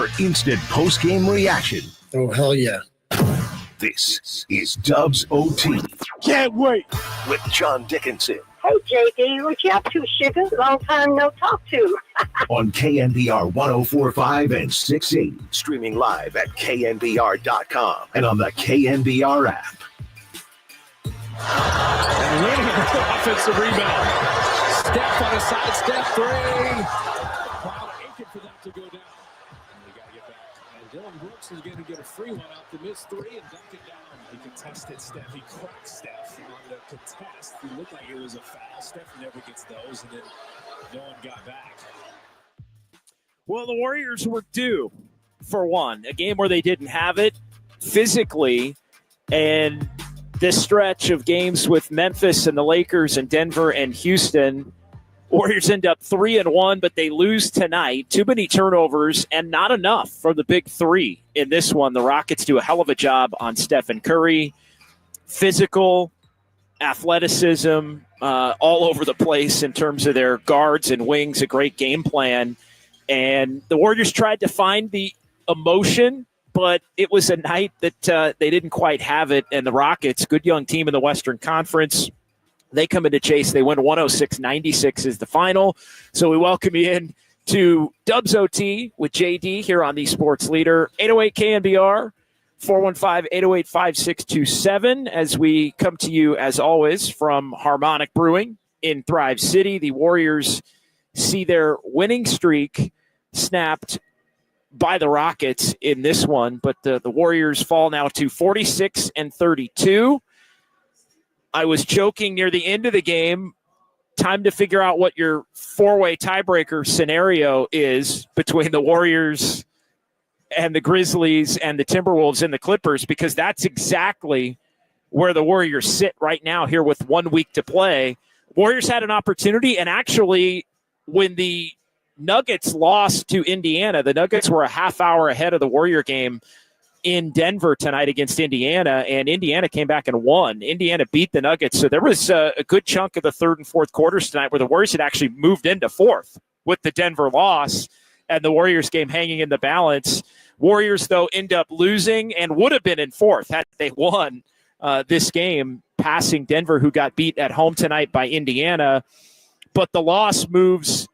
for instant post-game reaction. Oh, hell yeah. This is Dubs OT. Can't wait. With John Dickinson. Hey, JD, what you up to, sugar? Long time no talk to. On KNBR 104.5 and 680. Streaming live at KNBR.com and on the KNBR app. And winning the offensive rebound. Steph on a side step three. Crowd aching for that to go down. And we got to get back. And Dylan Brooks is going to get a free one out the miss three and dunk it down. He contested Steph. He cracked Steph on the contest. It looked like it was a foul. Steph never gets those, and then no one got back. Well, the Warriors were due for one, a game where they didn't have it physically, and this stretch of games with Memphis and the Lakers and Denver and Houston, Warriors end up 3-1, but they lose tonight. Too many turnovers and not enough from the big three in this one. The Rockets do a hell of a job on Stephen Curry. Physical, athleticism, all over the place in terms of their guards and wings, a great game plan. And the Warriors tried to find the emotion, but it was a night that they didn't quite have it. And the Rockets, good young team in the Western Conference, they come into chase. They win 106-96 is the final. So we welcome you in to Dubs OT with JD here on the Sports Leader. 808 KNBR, 415-808-5627, as we come to you, as always, from Harmonic Brewing in Thrive City. The Warriors see their winning streak snapped by the Rockets in this one, but the Warriors fall now to 46-32. I was joking near the end of the game, time to figure out what your four-way tiebreaker scenario is between the Warriors and the Grizzlies and the Timberwolves and the Clippers, because that's exactly where the Warriors sit right now here with 1 week to play. Warriors had an opportunity, and actually when the Nuggets lost to Indiana, the Nuggets were a half hour ahead of the Warrior game in Denver tonight against Indiana, and Indiana came back and won. Indiana beat the Nuggets, so there was a good chunk of the third and fourth quarters tonight where the Warriors had actually moved into fourth with the Denver loss and the Warriors game hanging in the balance. Warriors, though, end up losing and would have been in fourth had they won this game, passing Denver, who got beat at home tonight by Indiana. But the loss moves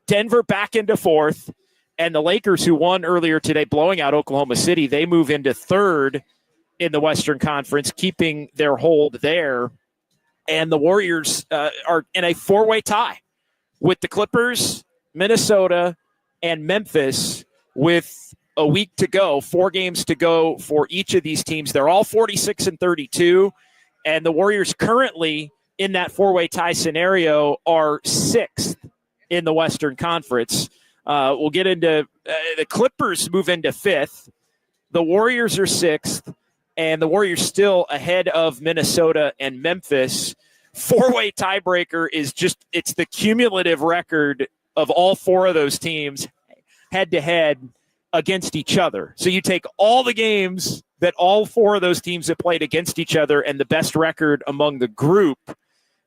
Denver back into fourth, and the Lakers, who won earlier today, blowing out Oklahoma City, they move into third in the Western Conference, keeping their hold there. And the Warriors are in a four-way tie with the Clippers, Minnesota, and Memphis with a week to go, 4 games to go for each of these teams. They're all 46-32, and the Warriors currently in that four-way tie scenario are 6th in the Western Conference. We'll get into the Clippers move into 5th. The Warriors are 6th, and the Warriors still ahead of Minnesota and Memphis. Four-way tiebreaker is just, it's the cumulative record of all 4 of those teams head-to-head against each other. So you take all the games that all 4 of those teams have played against each other, and the best record among the group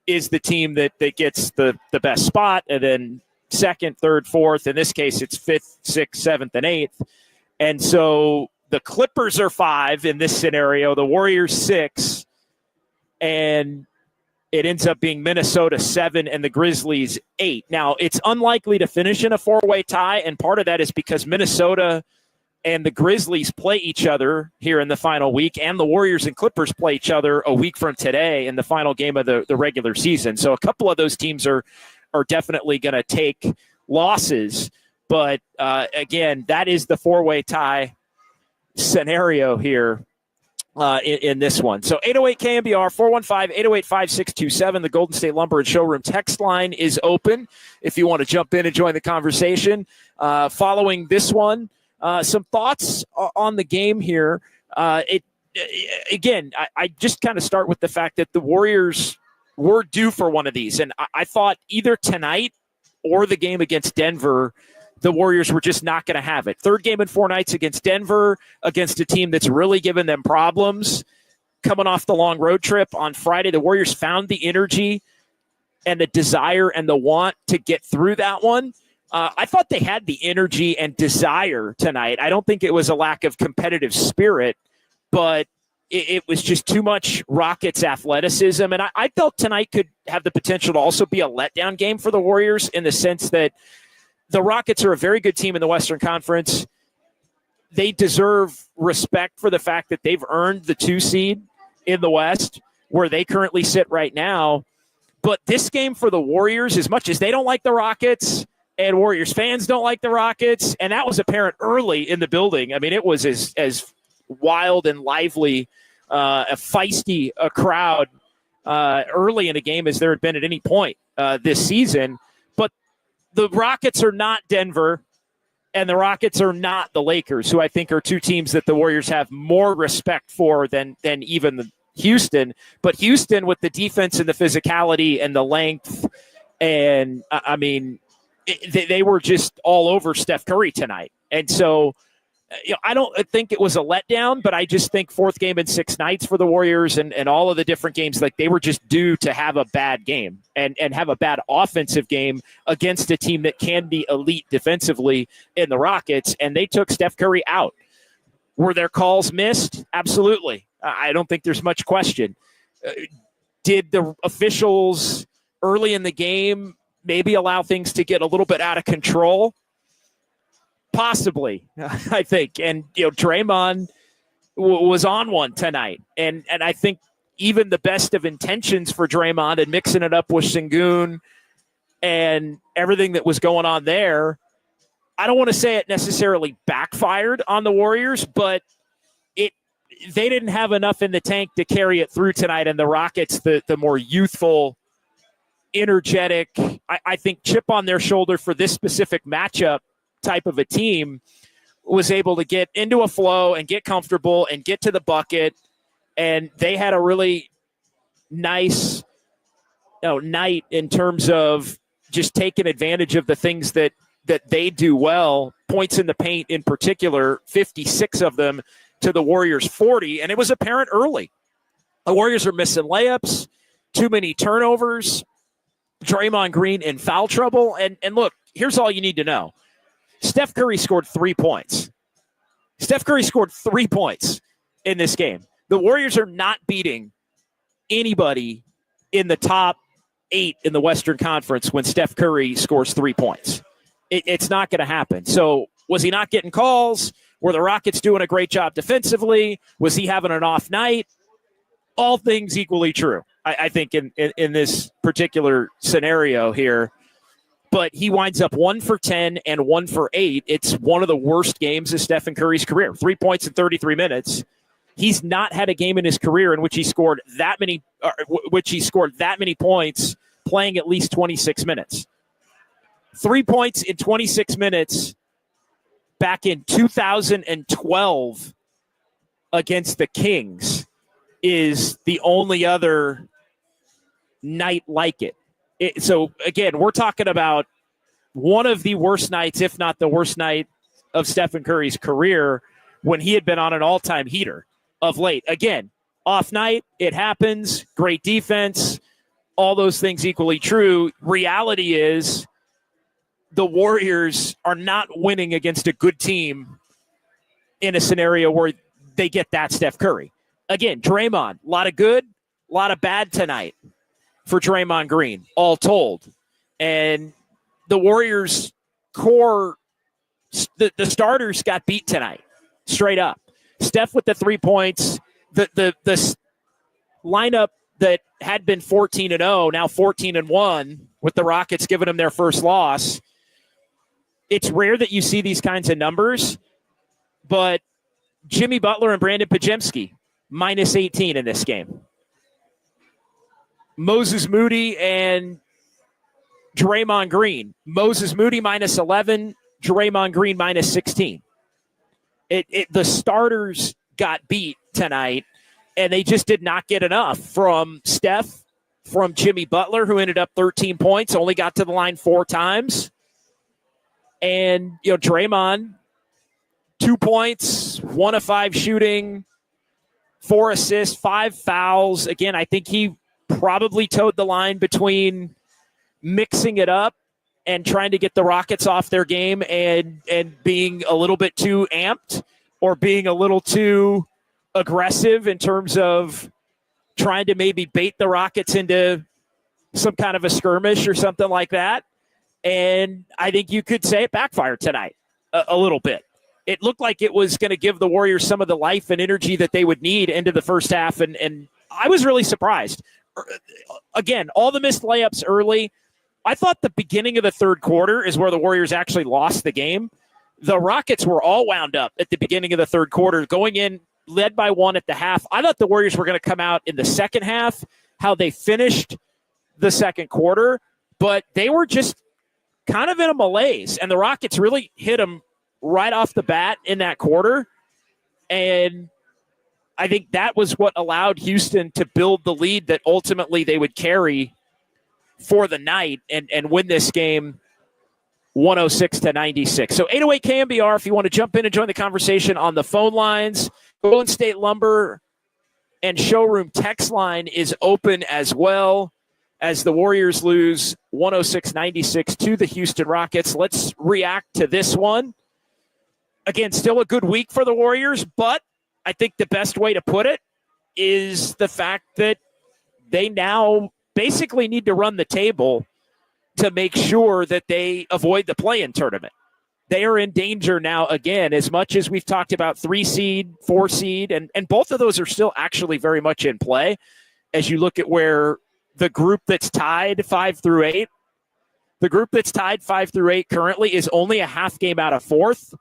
is the team that gets the best spot, and then second, third, fourth. In this case, it's 5th, 6th, 7th, and 8th. And so the Clippers are 5 in this scenario, the Warriors 6, and it ends up being Minnesota 7 and the Grizzlies 8. Now, it's unlikely to finish in a 4-way tie, and part of that is because Minnesota and the Grizzlies play each other here in the final week, and the Warriors and Clippers play each other a week from today in the final game of the regular season. So a couple of those teams are definitely going to take losses. But, again, that is the 4-way tie scenario here in this one. So 808 KNBR, 415-808-5627. The Golden State Lumber and Showroom text line is open if you want to jump in and join the conversation. Following this one, some thoughts on the game here. I just kind of start with the fact that the Warriors were due for one of these. And I thought either tonight or the game against Denver, the Warriors were just not going to have it. Third game in 4 nights against Denver, against a team that's really given them problems. Coming off the long road trip on Friday, the Warriors found the energy and the desire and the want to get through that one. I thought they had the energy and desire tonight. I don't think it was a lack of competitive spirit, but it was just too much Rockets athleticism. And I felt tonight could have the potential to also be a letdown game for the Warriors in the sense that the Rockets are a very good team in the Western Conference. They deserve respect for the fact that they've earned the 2 seed in the West, where they currently sit right now. But this game for the Warriors, as much as they don't like the Rockets and Warriors fans don't like the Rockets, and that was apparent early in the building. I mean, it was as wild and lively, a feisty crowd early in the game as there had been at any point this season. But the Rockets are not Denver, and the Rockets are not the Lakers, who I think are 2 teams that the Warriors have more respect for than even Houston. But Houston, with the defense and the physicality and the length, and I mean, they were just all over Steph Curry tonight. And so, I don't think it was a letdown, but I just think 4th game in 6 nights for the Warriors and all of the different games, like they were just due to have a bad game and have a bad offensive game against a team that can be elite defensively in the Rockets. And they took Steph Curry out. Were their calls missed? Absolutely. I don't think there's much question. Did the officials early in the game maybe allow things to get a little bit out of control? Possibly, I think. And, Draymond was on one tonight. And I think even the best of intentions for Draymond and mixing it up with Sengun and everything that was going on there, I don't want to say it necessarily backfired on the Warriors, but they didn't have enough in the tank to carry it through tonight. And the Rockets, the more youthful, energetic, I think chip on their shoulder for this specific matchup type of a team, was able to get into a flow and get comfortable and get to the bucket. And they had a really nice night in terms of just taking advantage of the things that they do well. Points in the paint in particular, 56 of them to the Warriors 40. And it was apparent early. The Warriors are missing layups, too many turnovers, Draymond Green in foul trouble. And look, here's all you need to know. Steph Curry scored 3 points. Steph Curry scored 3 points in this game. The Warriors are not beating anybody in the top 8 in the Western Conference when Steph Curry scores 3 points. It's not going to happen. So was he not getting calls? Were the Rockets doing a great job defensively? Was he having an off night? All things equally true, I think, in this particular scenario here. But he winds up 1 for 10 and 1 for 8. It's one of the worst games of Stephen Curry's career. 3 points in 33 minutes. He's not had a game in his career in which he scored that many points playing at least 26 minutes. 3 points in 26 minutes back in 2012 against the Kings is the only other night like it. So, again, we're talking about one of the worst nights, if not the worst night of Stephen Curry's career, when he had been on an all-time heater of late. Again, off night, it happens, great defense, all those things equally true. Reality is the Warriors are not winning against a good team in a scenario where they get that Steph Curry. Again, Draymond, a lot of good, a lot of bad tonight for Draymond Green, all told. And the Warriors core, the starters got beat tonight, straight up. Steph with the 3 points, the lineup that had been 14-0, now 14-1, with the Rockets giving them their first loss. It's rare that you see these kinds of numbers, but Jimmy Butler and Brandon Podziemski, minus 18 in this game. Moses Moody and Draymond Green. Moses Moody minus 11, Draymond Green minus 16. The starters got beat tonight, and they just did not get enough from Steph, from Jimmy Butler, who ended up 13 points, only got to the line 4 times. And, Draymond, 2 points, 1 of 5 shooting, 4 assists, 5 fouls. Again, I think he probably towed the line between mixing it up and trying to get the Rockets off their game and being a little bit too amped or being a little too aggressive in terms of trying to maybe bait the Rockets into some kind of a skirmish or something like that. And I think you could say it backfired tonight a little bit. It looked like it was going to give the Warriors some of the life and energy that they would need into the first half. And I was really surprised. Again, all the missed layups early. I thought the beginning of the third quarter is where the Warriors actually lost the game. The Rockets were all wound up at the beginning of the third quarter, going in led by 1 at the half. I thought the Warriors were going to come out in the second half, how they finished the second quarter, but they were just kind of in a malaise, and the Rockets really hit them right off the bat in that quarter. And I think that was what allowed Houston to build the lead that ultimately they would carry for the night and win this game 106-96. So 808 KNBR, if you want to jump in and join the conversation on the phone lines. Golden State Lumber and Showroom text line is open as well as the Warriors lose 106-96 to the Houston Rockets. Let's react to this one. Again, still a good week for the Warriors, but I think the best way to put it is the fact that they now basically need to run the table to make sure that they avoid the play-in tournament. They are in danger now again, as much as we've talked about 3 seed, 4 seed, and both of those are still actually very much in play. As you look at where the group that's tied 5 through 8, the group that's tied 5 through 8 currently is only a half game out of 4th,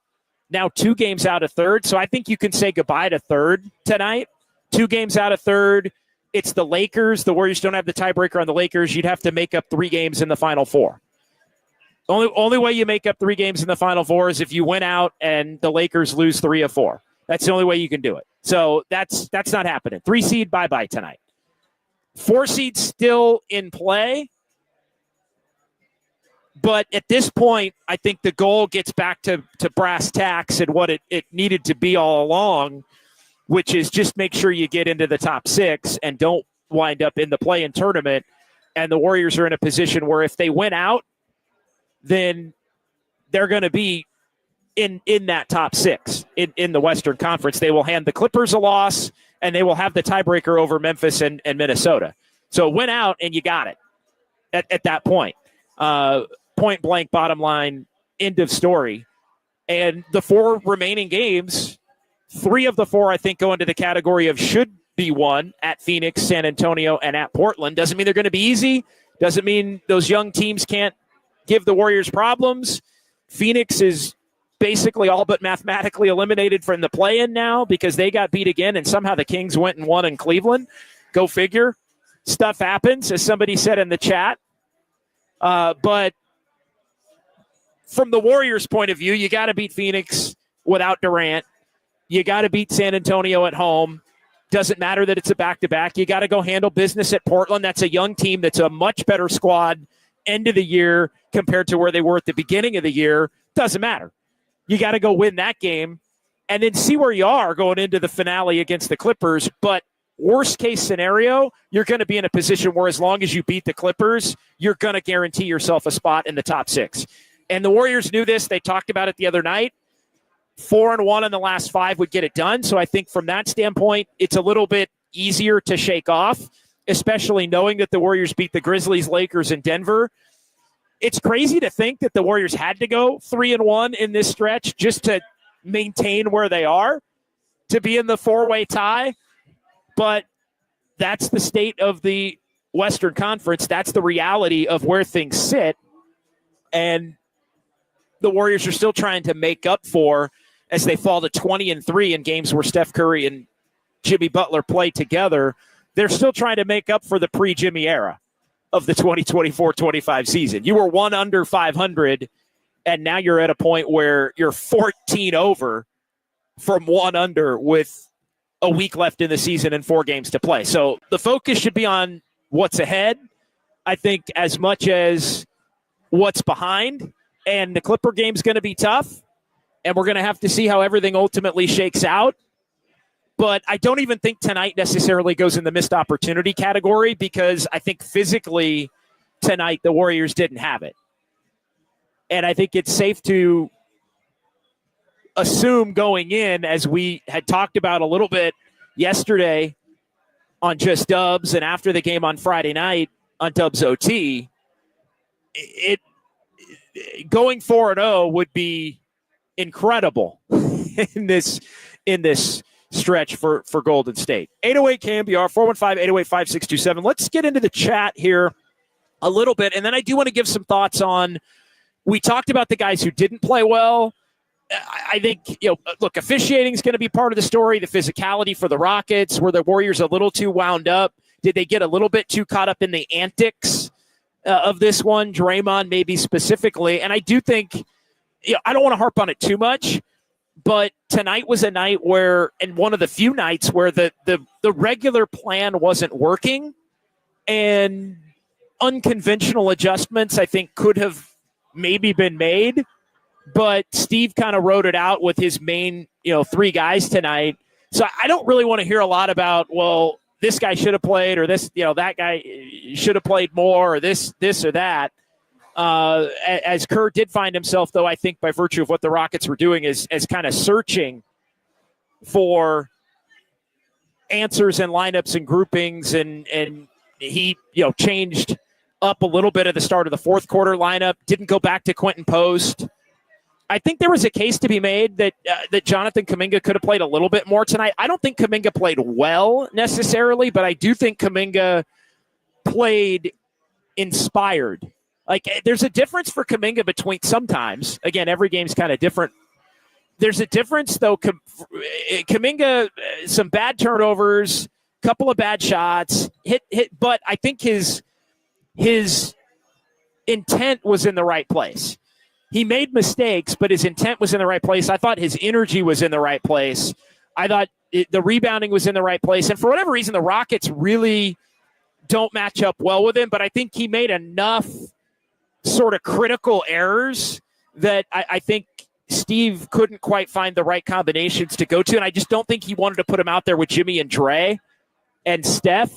now 2 games out of 3rd. So I think you can say goodbye to 3rd tonight. 2 games out of 3rd. It's the Lakers. The Warriors don't have the tiebreaker on the Lakers. You'd have to make up 3 games in the Final Four. Only way you make up 3 games in the Final Four is if you win out and the Lakers lose 3 of 4. That's the only way you can do it. So that's not happening. 3 seed, bye-bye tonight. 4 seed still in play. But at this point, I think the goal gets back to brass tacks and what it needed to be all along, which is just make sure you get into the top 6 and don't wind up in the play-in tournament. And the Warriors are in a position where if they win out, then they're going to be in that top 6 in the Western Conference. They will hand the Clippers a loss, and they will have the tiebreaker over Memphis and Minnesota. So win out, and you got it at that point. Point blank, bottom line, end of story. And the 4 remaining games, 3 of the 4, I think, go into the category of should be won at Phoenix, San Antonio, and at Portland. Doesn't mean they're going to be easy. Doesn't mean those young teams can't give the Warriors problems. Phoenix is basically all but mathematically eliminated from the play-in now because they got beat again, and somehow the Kings went and won in Cleveland. Go figure. Stuff happens, as somebody said in the chat. But from the Warriors' point of view, you got to beat Phoenix without Durant. You got to beat San Antonio at home. Doesn't matter that it's a back-to-back. You got to go handle business at Portland. That's a young team that's a much better squad end of the year compared to where they were at the beginning of the year. Doesn't matter. You got to go win that game and then see where you are going into the finale against the Clippers. But worst case scenario, you're going to be in a position where as long as you beat the Clippers, you're going to guarantee yourself a spot in the top 6. And the Warriors knew this. They talked about it the other night. 4-1 in the last 5 would get it done. So I think from that standpoint, it's a little bit easier to shake off, especially knowing that the Warriors beat the Grizzlies, Lakers, and Denver. It's crazy to think that the Warriors had to go 3-1 in this stretch just to maintain where they are, to be in the 4-way tie. But that's the state of the Western Conference. That's the reality of where things sit. And the Warriors are still trying to make up for as they fall to 20-3 in games where Steph Curry and Jimmy Butler play together. They're still trying to make up for the pre-Jimmy era of the 2024-25 season. You were 1 under 500, and now you're at a point where you're 14 over from 1 under with a week left in the season and 4 games to play. So the focus should be on what's ahead, I think, as much as what's behind. And the Clipper game's going to be tough, and we're going to have to see how everything ultimately shakes out. But I don't even think tonight necessarily goes in the missed opportunity category because I think physically tonight the Warriors didn't have it. And I think it's safe to assume going in, as we had talked about a little bit yesterday on Just Dubs and after the game on Friday night on Dubs OT, it going 4-0 would be incredible in this stretch for Golden State. 808 KNBR 415-808-5627. Let's get into the chat here a little bit, and then I do want to give some thoughts on. We talked about the guys who didn't play well. I think, look, officiating is going to be part of the story. The physicality for the Rockets, were the Warriors a little too wound up? Did they get a little bit too caught up in the antics of this one? Draymond maybe specifically. And I do think, I don't want to harp on it too much, but tonight was a night where, and one of the few nights where the regular plan wasn't working, and unconventional adjustments, I think, could have maybe been made. But Steve kind of wrote it out with his main, 3 guys tonight. So I don't really want to hear a lot about, well, this guy should have played, or this, that guy should have played more, or this or that. As Kerr did find himself, though, I think by virtue of what the Rockets were doing, as kind of searching for answers and lineups and groupings, and he, changed up a little bit at the start of the fourth quarter lineup, didn't go back to Quentin Post. I think there was a case to be made that Jonathan Kuminga could have played a little bit more tonight. I don't think Kuminga played well necessarily, but I do think Kuminga played inspired. Like, there's a difference for Kuminga between sometimes. Again, every game's kind of different. There's a difference, though. Kuminga, some bad turnovers, couple of bad shots, hit, but I think his intent was in the right place. He made mistakes, but his intent was in the right place. I thought his energy was in the right place. I thought the rebounding was in the right place. And for whatever reason, the Rockets really don't match up well with him. But I think he made enough sort of critical errors that I think Steve couldn't quite find the right combinations to go to. And I just don't think he wanted to put him out there with Jimmy and Dre and Steph,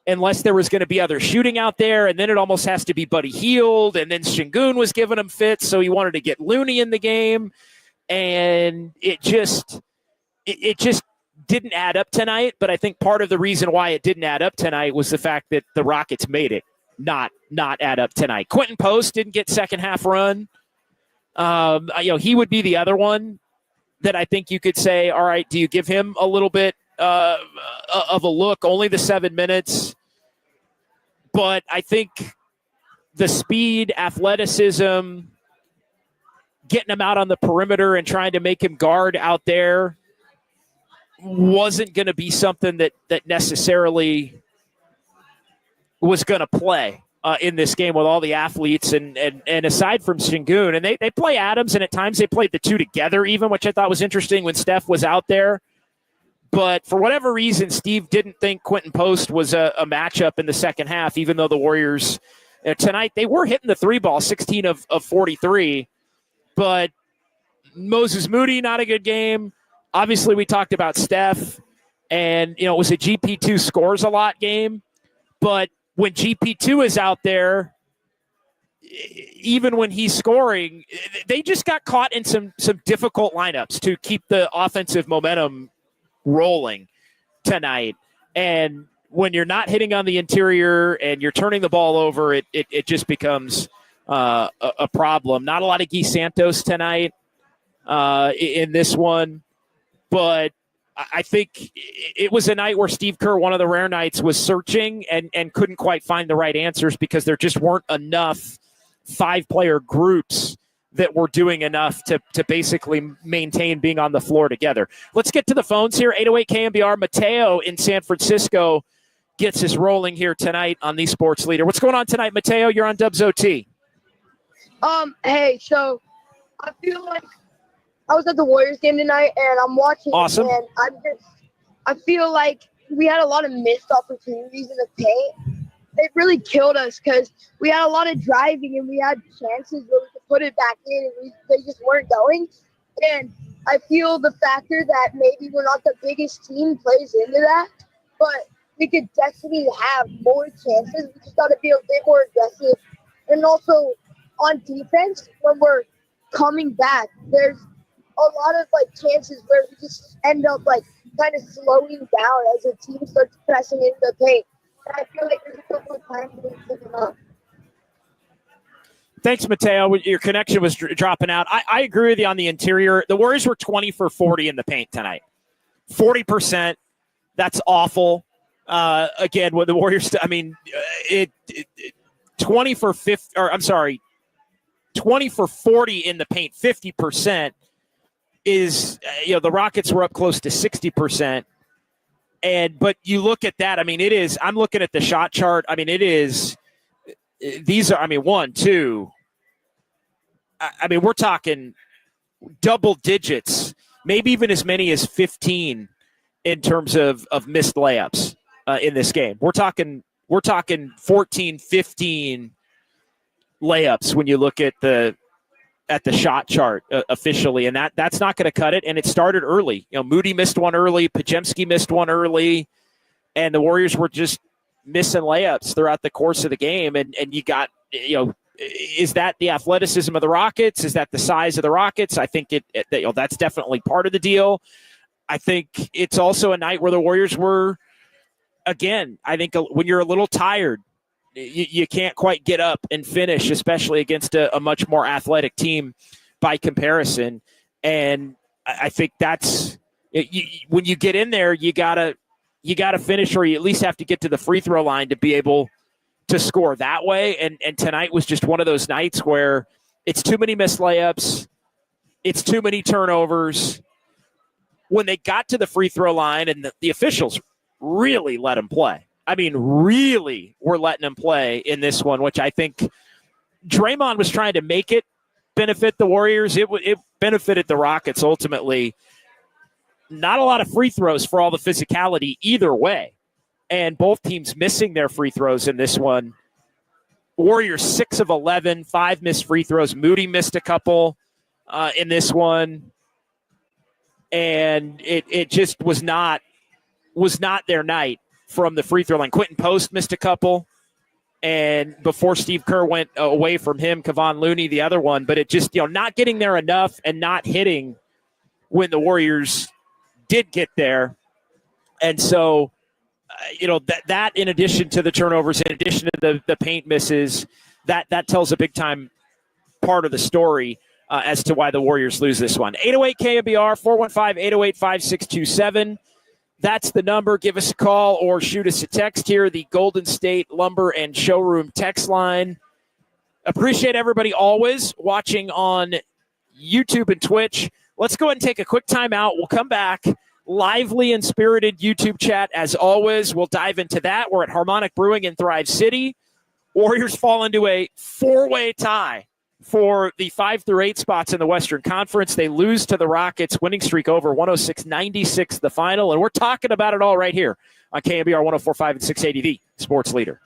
unless there was going to be other shooting out there, and then it almost has to be Buddy Hield, and then Şengün was giving him fits, so he wanted to get Looney in the game, and it just didn't add up tonight. But I think part of the reason why it didn't add up tonight was the fact that the Rockets made it not add up tonight. Quentin Post didn't get second half run. He would be the other one that I think you could say, all right, do you give him a little bit of a look? Only the 7 minutes, but I think the speed, athleticism, getting him out on the perimeter and trying to make him guard out there wasn't going to be something that necessarily was going to play in this game with all the athletes and aside from Şengün, and they play Adams, and at times they played the two together even, which I thought was interesting when Steph was out there. But for whatever reason, Steve didn't think Quentin Post was a matchup in the second half, even though the Warriors tonight, they were hitting the 3 ball, 16 of 43. But Moses Moody, not a good game. Obviously, we talked about Steph, and, it was a GP2 scores a lot game. But when GP2 is out there, even when he's scoring, they just got caught in some difficult lineups to keep the offensive momentum rolling tonight. And when you're not hitting on the interior and you're turning the ball over, it just becomes a problem. Not a lot of Guy Santos tonight in this one, but I think it was a night where Steve Kerr, one of the rare nights, was searching and couldn't quite find the right answers because there just weren't enough 5-player groups that were doing enough to basically maintain being on the floor together. Let's get to the phones here. 808 KNBR. Mateo in San Francisco gets us rolling here tonight on the Sports Leader. What's going on tonight, Mateo? You're on Dubs OT. Hey, so I feel like I was at the Warriors game tonight, and I'm watching. Awesome. And I feel like we had a lot of missed opportunities in the paint. It really killed us because we had a lot of driving and we had chances where we could put it back in, and they just weren't going. And I feel the factor that maybe we're not the biggest team plays into that, but we could definitely have more chances. We just got to be a bit more aggressive. And also on defense, when we're coming back, there's a lot of like chances where we just end up like kind of slowing down as the team starts pressing into the paint. And I feel like there's a couple of times we pick them up. Thanks, Mateo. Your connection was dropping out. I agree with you on the interior. The Warriors were 20 for 40 in the paint tonight. 40%. That's awful. Again, with the Warriors, 20 for 50, or I'm sorry, 20 for 40 in the paint, 50% is, the Rockets were up close to 60%. But you look at that, I'm looking at the shot chart. These are, one, two. We're talking double digits, maybe even as many as 15 in terms of missed layups in this game. We're talking 14, 15 layups when you look at the shot chart officially, and that's not going to cut it. And it started early. Moody missed one early, Pajemski missed one early, and the Warriors were just missing layups throughout the course of the game. And you got, is that the athleticism of the Rockets? Is that the size of the Rockets? I think that's definitely part of the deal. I think it's also a night where the Warriors were, again, I think when you're a little tired, you can't quite get up and finish, especially against a much more athletic team by comparison. And I think that's when you get in there, you gotta finish, or you at least have to get to the free throw line to be able to score that way. And tonight was just one of those nights where it's too many missed layups, it's too many turnovers. When they got to the free throw line, and the officials really let them play. Really were letting them play in this one, which I think Draymond was trying to make it benefit the Warriors. It benefited the Rockets ultimately. Not a lot of free throws for all the physicality either way. And both teams missing their free throws in this one. Warriors 6 of 11, 5 missed free throws. Moody missed a couple in this one. And it just was not their night from the free throw line. Quentin Post missed a couple. And before Steve Kerr went away from him, Kevon Looney, the other one. But it just, not getting there enough and not hitting when the Warriors did get there. And so, that in addition to the turnovers, in addition to the paint misses, that tells a big-time part of the story as to why the Warriors lose this one. 808 KNBR, 415-808-5627. That's the number. Give us a call or shoot us a text here, the Golden State Lumber and Showroom text line. Appreciate everybody always watching on YouTube and Twitch. Let's go ahead and take a quick timeout. We'll come back. Lively and spirited YouTube chat as always. We'll dive into that. We're at Harmonic Brewing in Thrive City. Warriors fall into a 4-way tie for the 5 through 8 spots in the Western Conference. They lose to the Rockets, winning streak over 106-96 the final. And we're talking about it all right here on KNBR 104.5 and 680, the sports leader.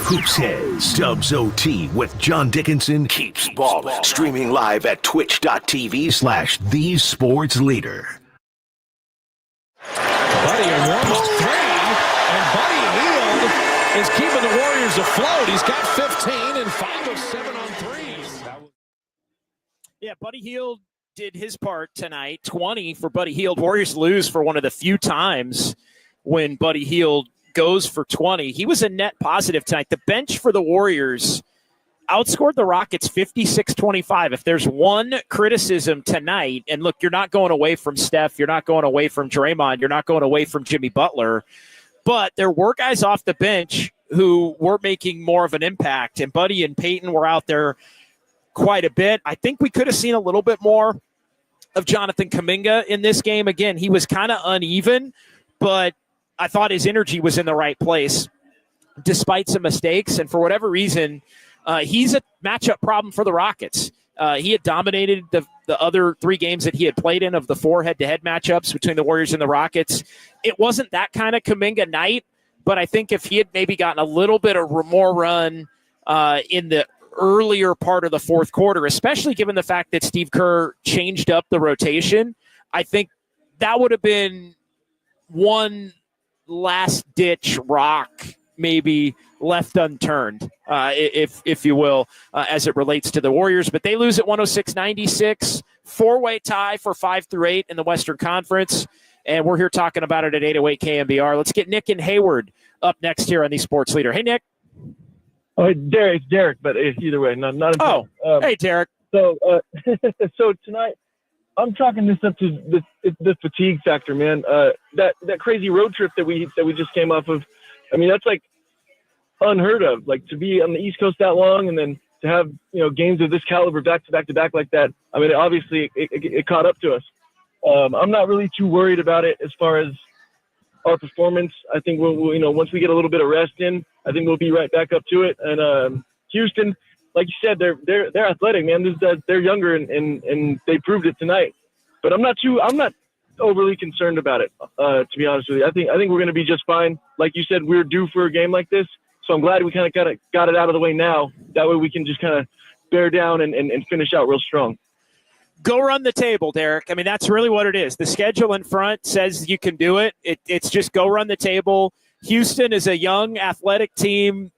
Hoops Heads, Dubs OT with John Dickinson keeps balling. Streaming live at twitch.tv/thesportsleader. Buddy in warm-up three, and Buddy Hield is keeping the Warriors afloat. He's got 15 and 5 of 7 on threes. Yeah, Buddy Hield did his part tonight. 20 for Buddy Hield. Warriors lose for one of the few times when Buddy Hield goes for 20. He was a net positive tonight. The bench for the Warriors outscored the Rockets 56-25. If there's one criticism tonight, and look, you're not going away from Steph, you're not going away from Draymond, you're not going away from Jimmy Butler, but there were guys off the bench who were making more of an impact, and Buddy and Peyton were out there quite a bit. I think we could have seen a little bit more of Jonathan Kuminga in this game. Again, he was kind of uneven, but I thought his energy was in the right place despite some mistakes. And for whatever reason, he's a matchup problem for the Rockets. He had dominated the other 3 games that he had played in of the 4 head-to-head matchups between the Warriors and the Rockets. It wasn't that kind of Kuminga night, but I think if he had maybe gotten a little bit of more run in the earlier part of the fourth quarter, especially given the fact that Steve Kerr changed up the rotation, I think that would have been one last-ditch rock maybe left unturned, if you will, as it relates to the Warriors. But they lose at 106-96, 4-way tie for 5 through 8 in the Western Conference. And we're here talking about it at 808 KNBR. Let's get Nick and Hayward up next here on the Sports Leader. Hey, Nick. Oh, it's Derek, but either way, not important. Hey, Derek. So tonight, I'm chalking this up to the fatigue factor, man. That crazy road trip that we just came off of. I mean, that's like unheard of. Like, to be on the East Coast that long and then to have games of this caliber back to back like that. I mean, obviously it caught up to us. I'm not really too worried about it as far as our performance. I think we'll once we get a little bit of rest in, I think we'll be right back up to it. And Houston, like you said, they're athletic, man. They're younger and they proved it tonight. But I'm not overly concerned about it, to be honest with you. I think we're going to be just fine. Like you said, we're due for a game like this, so I'm glad we kind of got it out of the way now. That way we can just kind of bear down and finish out real strong. Go run the table, Derek. I mean, that's really what it is. The schedule in front says you can do it. It's just go run the table. Houston is a young, athletic team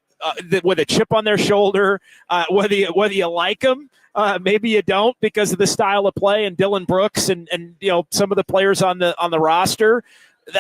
with a chip on their shoulder. Whether you like them, maybe you don't because of the style of play and Dylan Brooks and some of the players on the roster.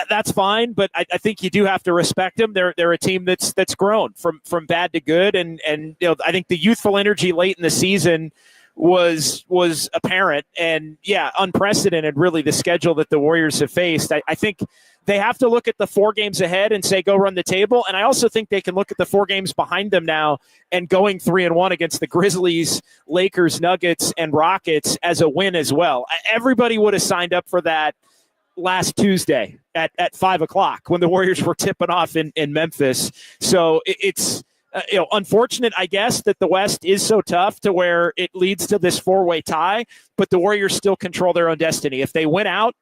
That's fine, but I think you do have to respect them. They're a team that's grown from bad to good, and I think the youthful energy late in the season was apparent, and unprecedented really the schedule that the Warriors have faced. I think they have to look at the 4 games ahead and say go run the table, and I also think they can look at the 4 games behind them now and going 3-1 against the Grizzlies, Lakers, Nuggets, and Rockets as a win as well. Everybody would have signed up for that last Tuesday at 5:00 when the Warriors were tipping off in Memphis. So it's unfortunate, I guess, that the West is so tough to where it leads to this 4-way tie, but the Warriors still control their own destiny. If they win out,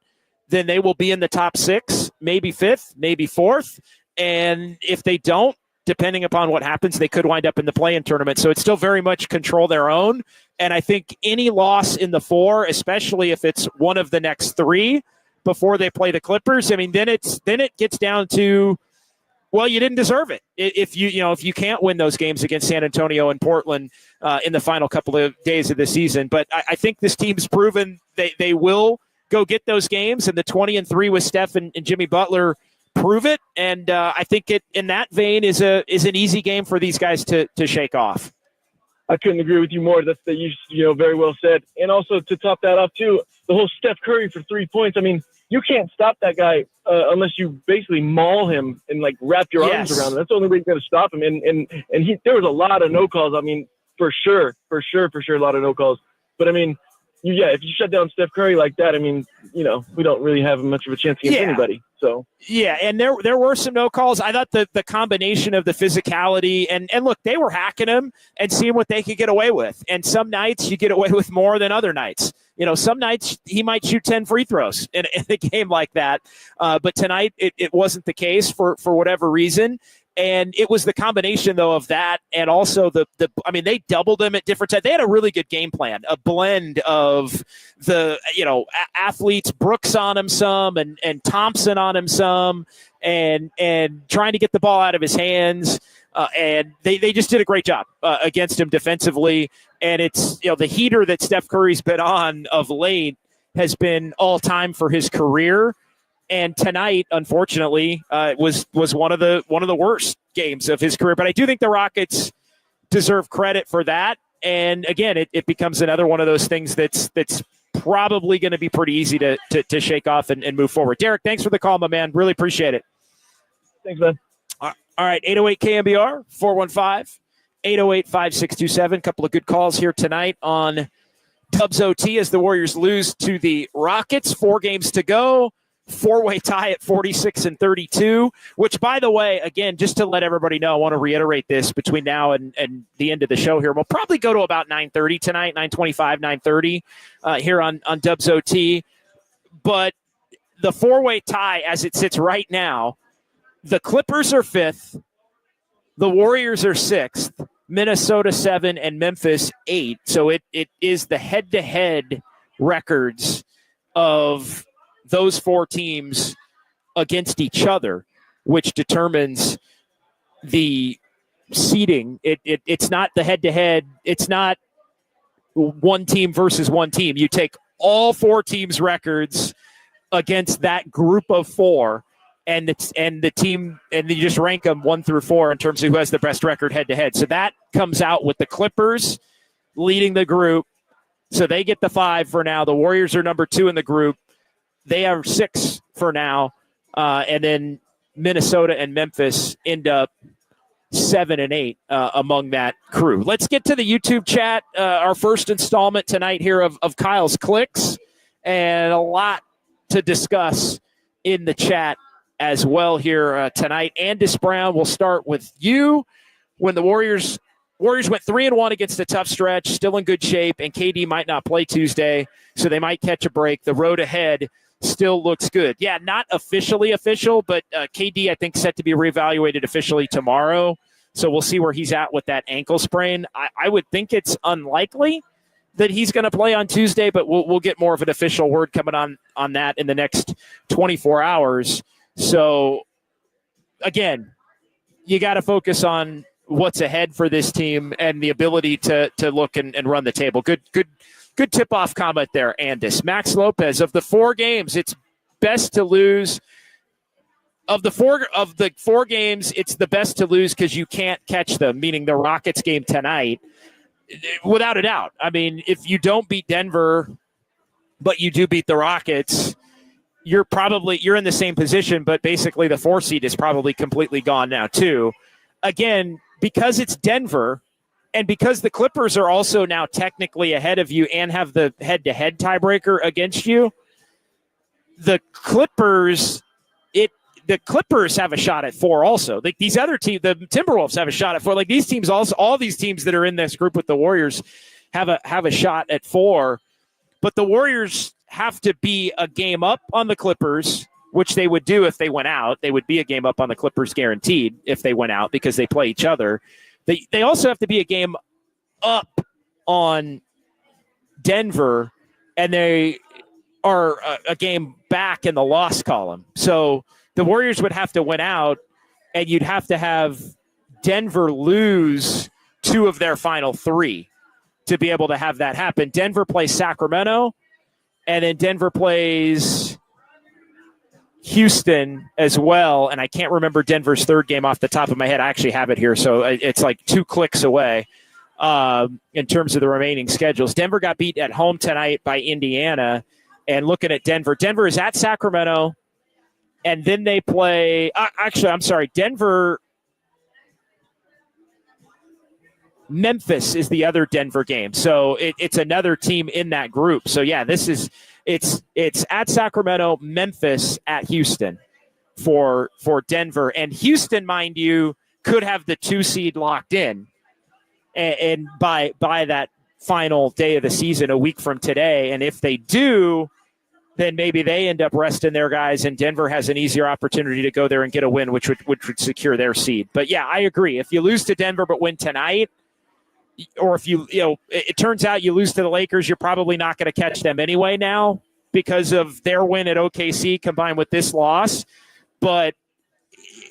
then they will be in the top 6, maybe 5th, maybe 4th. And if they don't, depending upon what happens, they could wind up in the play-in tournament. So it's still very much control their own. And I think any loss in the 4, especially if it's one of the next 3 before they play the Clippers, I mean, then it gets down to, well, you didn't deserve it. If you can't win those games against San Antonio and Portland in the final couple of days of the season. But I think this team's proven they will go get those games, and the 20-3 with Steph and Jimmy Butler prove it. And I think it in that vein is an easy game for these guys to shake off. I couldn't agree with you more. That's you very well said. And also to top that off too, the whole Steph Curry for 3 points. I mean, you can't stop that guy unless you basically maul him and like wrap your arms around him. That's the only way you're going to stop him. And there was a lot of no calls. I mean, for sure, a lot of no calls. But I mean, if you shut down Steph Curry like that, I mean, we don't really have much of a chance against anybody. So and there were some no calls. I thought the combination of the physicality and look, they were hacking him and seeing what they could get away with. And some nights you get away with more than other nights. Some nights he might shoot 10 free throws in a game like that. But tonight it wasn't the case for whatever reason. And it was the combination, though, of that and also they doubled them at different times. They had a really good game plan, a blend of the, athletes, Brooks on him some and Thompson on him some and trying to get the ball out of his hands. And they just did a great job against him defensively. And it's, the heater that Steph Curry's been on of late has been all time for his career. And tonight, unfortunately, was one of the worst games of his career. But I do think the Rockets deserve credit for that. And again, it becomes another one of those things that's probably going to be pretty easy to shake off and move forward. Derek, thanks for the call, my man. Really appreciate it. Thanks, man. All right, 808 KNBR, 415-808-5627. A couple of good calls here tonight on Dubs OT as the Warriors lose to the Rockets. 4 games to go. 4-way tie at 46-32, which, by the way, again, just to let everybody know, I want to reiterate this between now and the end of the show here. We'll probably go to about 9:30 tonight, 9:25, 9:30 here on Dubs OT. But the 4-way tie as it sits right now, the Clippers are 5th, the Warriors are 6th, Minnesota 7, and Memphis 8. So it is the head-to-head records of those 4 teams against each other, which determines the seeding. It's not the head-to-head. It's not one team versus one team. You take all 4 teams' records against that group of 4, and the team, and you just rank them 1 through 4 in terms of who has the best record head-to-head. So that comes out with the Clippers leading the group. So they get the 5 for now. The Warriors are number 2 in the group. They are 6 for now, and then Minnesota and Memphis end up 7 and 8 among that crew. Let's get to the YouTube chat, our first installment tonight here of Kyle's Clicks, and a lot to discuss in the chat as well here tonight. Andis Brown, we'll start with you. When the Warriors went 3-1 against a tough stretch, still in good shape, and KD might not play Tuesday, so they might catch a break. The road ahead still looks good. Yeah, not officially official, but KD, I think, set to be reevaluated officially tomorrow. So we'll see where he's at with that ankle sprain. I would think it's unlikely that he's going to play on Tuesday, but we'll get more of an official word coming on that in the next 24 hours. So, again, you got to focus on what's ahead for this team and the ability to look and run the table. Good tip-off comment there, Andis. Max Lopez, of the 4 games, it's best to lose. Of the four games, it's the best to lose because you can't catch them, meaning the Rockets game tonight, without a doubt. I mean, if you don't beat Denver, but you do beat the Rockets, you're in the same position, but basically the 4 seed is probably completely gone now too. Again, because it's Denver, and because the Clippers are also now technically ahead of you and have the head-to-head tiebreaker against you, the Clippers have a shot at 4 also. Like these other teams, the Timberwolves have a shot at 4. Like these teams also, all these teams that are in this group with the Warriors have a shot at 4. But the Warriors have to be a game up on the Clippers, which they would do if they went out. They would be a game up on the Clippers guaranteed if they went out because they play each other. They also have to be a game up on Denver, and they are a game back in the loss column. So the Warriors would have to win out, and you'd have to have Denver lose 2 of their final 3 to be able to have that happen. Denver plays Sacramento, and then Denver plays Houston as well, and I can't remember Denver's 3rd game off the top of my head. I actually have it here, so it's like 2 clicks away in terms of the remaining schedules. Denver got beat at home tonight by Indiana, and looking at Denver is at Sacramento, and then they play Denver. Memphis is the other Denver game, so it's another team in that group. So yeah, it's at Sacramento, Memphis, at Houston for Denver, and Houston, mind you, could have the 2 seed locked in, and by that final day of the season, a week from today, and if they do, then maybe they end up resting their guys, and Denver has an easier opportunity to go there and get a win, which would secure their seed. But yeah, I agree. If you lose to Denver but win tonight, or if it turns out you lose to the Lakers, you're probably not going to catch them anyway now because of their win at OKC combined with this loss. But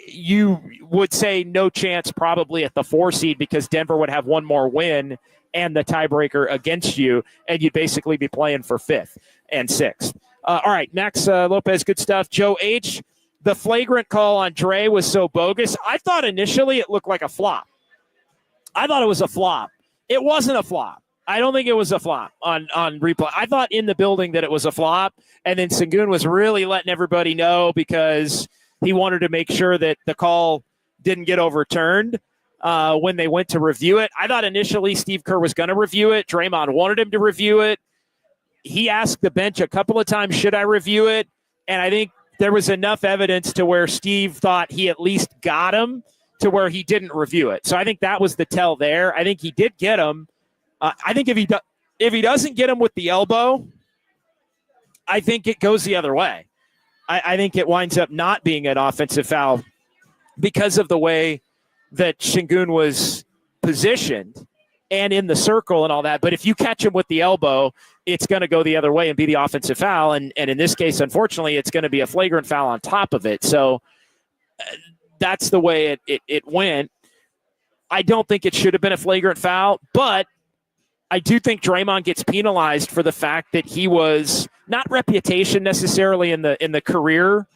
you would say no chance probably at the 4 seed because Denver would have one more win and the tiebreaker against you, and you'd basically be playing for 5th and 6th. All right, Max Lopez, good stuff. Joe H., the flagrant call on Dre was so bogus. I thought initially it looked like a flop. I thought it was a flop. It wasn't a flop. I don't think it was a flop on replay. I thought in the building that it was a flop, and then Sengun was really letting everybody know because he wanted to make sure that the call didn't get overturned when they went to review it. I thought initially Steve Kerr was going to review it. Draymond wanted him to review it. He asked the bench a couple of times, should I review it? And I think there was enough evidence to where Steve thought he at least got him to where he didn't review it. So I think that was the tell there. I think he did get him. I think if he doesn't get him with the elbow, I think it goes the other way. I think it winds up not being an offensive foul because of the way that Sengun was positioned and in the circle and all that. But if you catch him with the elbow, it's going to go the other way and be the offensive foul. And in this case, unfortunately, it's going to be a flagrant foul on top of it. So that's the way it went. I don't think it should have been a flagrant foul, but I do think Draymond gets penalized for the fact that he was not reputation necessarily in the career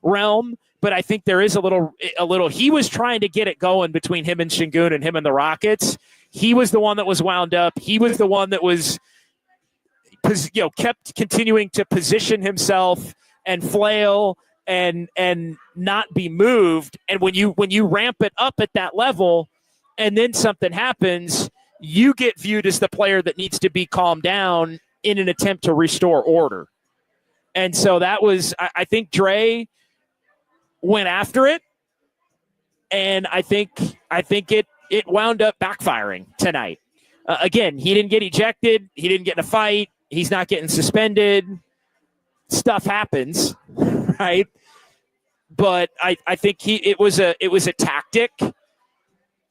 realm, but I think there is a little. He was trying to get it going between him and Sengun and him and the Rockets. He was the one that was wound up. He was the one that was, kept continuing to position himself and flail and not be moved. And when you ramp it up at that level, and then something happens, you get viewed as the player that needs to be calmed down in an attempt to restore order. And so that was, I think Dre went after it, and I think it wound up backfiring tonight. Again, he didn't get ejected. He didn't get in a fight. He's not getting suspended. Stuff happens, right? But I think it was a tactic.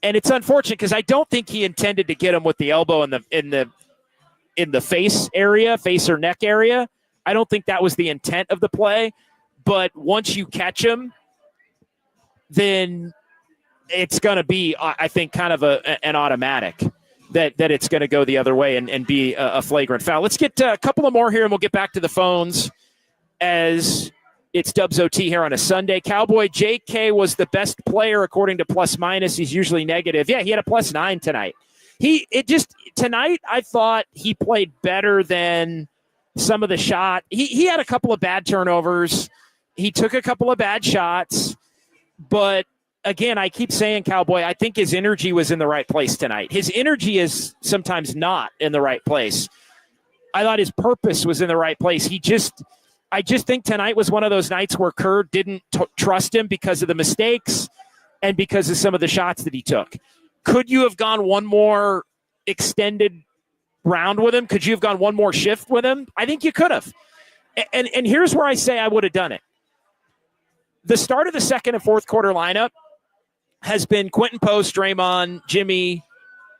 And it's unfortunate because I don't think he intended to get him with the elbow in the face or neck area. I don't think that was the intent of the play. But once you catch him, then it's going to be, I think, kind of an automatic that it's going to go the other way and be a flagrant foul. Let's get a couple of more here, and we'll get back to the phones as it's Dubs OT here on a Sunday. Cowboy JK was the best player according to plus minus. He's usually negative. Yeah, he had a +9 tonight. Tonight I thought he played better than some of the shot. He had a couple of bad turnovers. He took a couple of bad shots. But again, I keep saying, Cowboy, I think his energy was in the right place tonight. His energy is sometimes not in the right place. I thought his purpose was in the right place. I just think tonight was one of those nights where Kerr didn't trust him because of the mistakes and because of some of the shots that he took. Could you have gone one more extended round with him? Could you have gone one more shift with him? I think you could have. And here's where I say I would have done it. The start of the second and fourth quarter lineup has been Quentin Post, Draymond, Jimmy.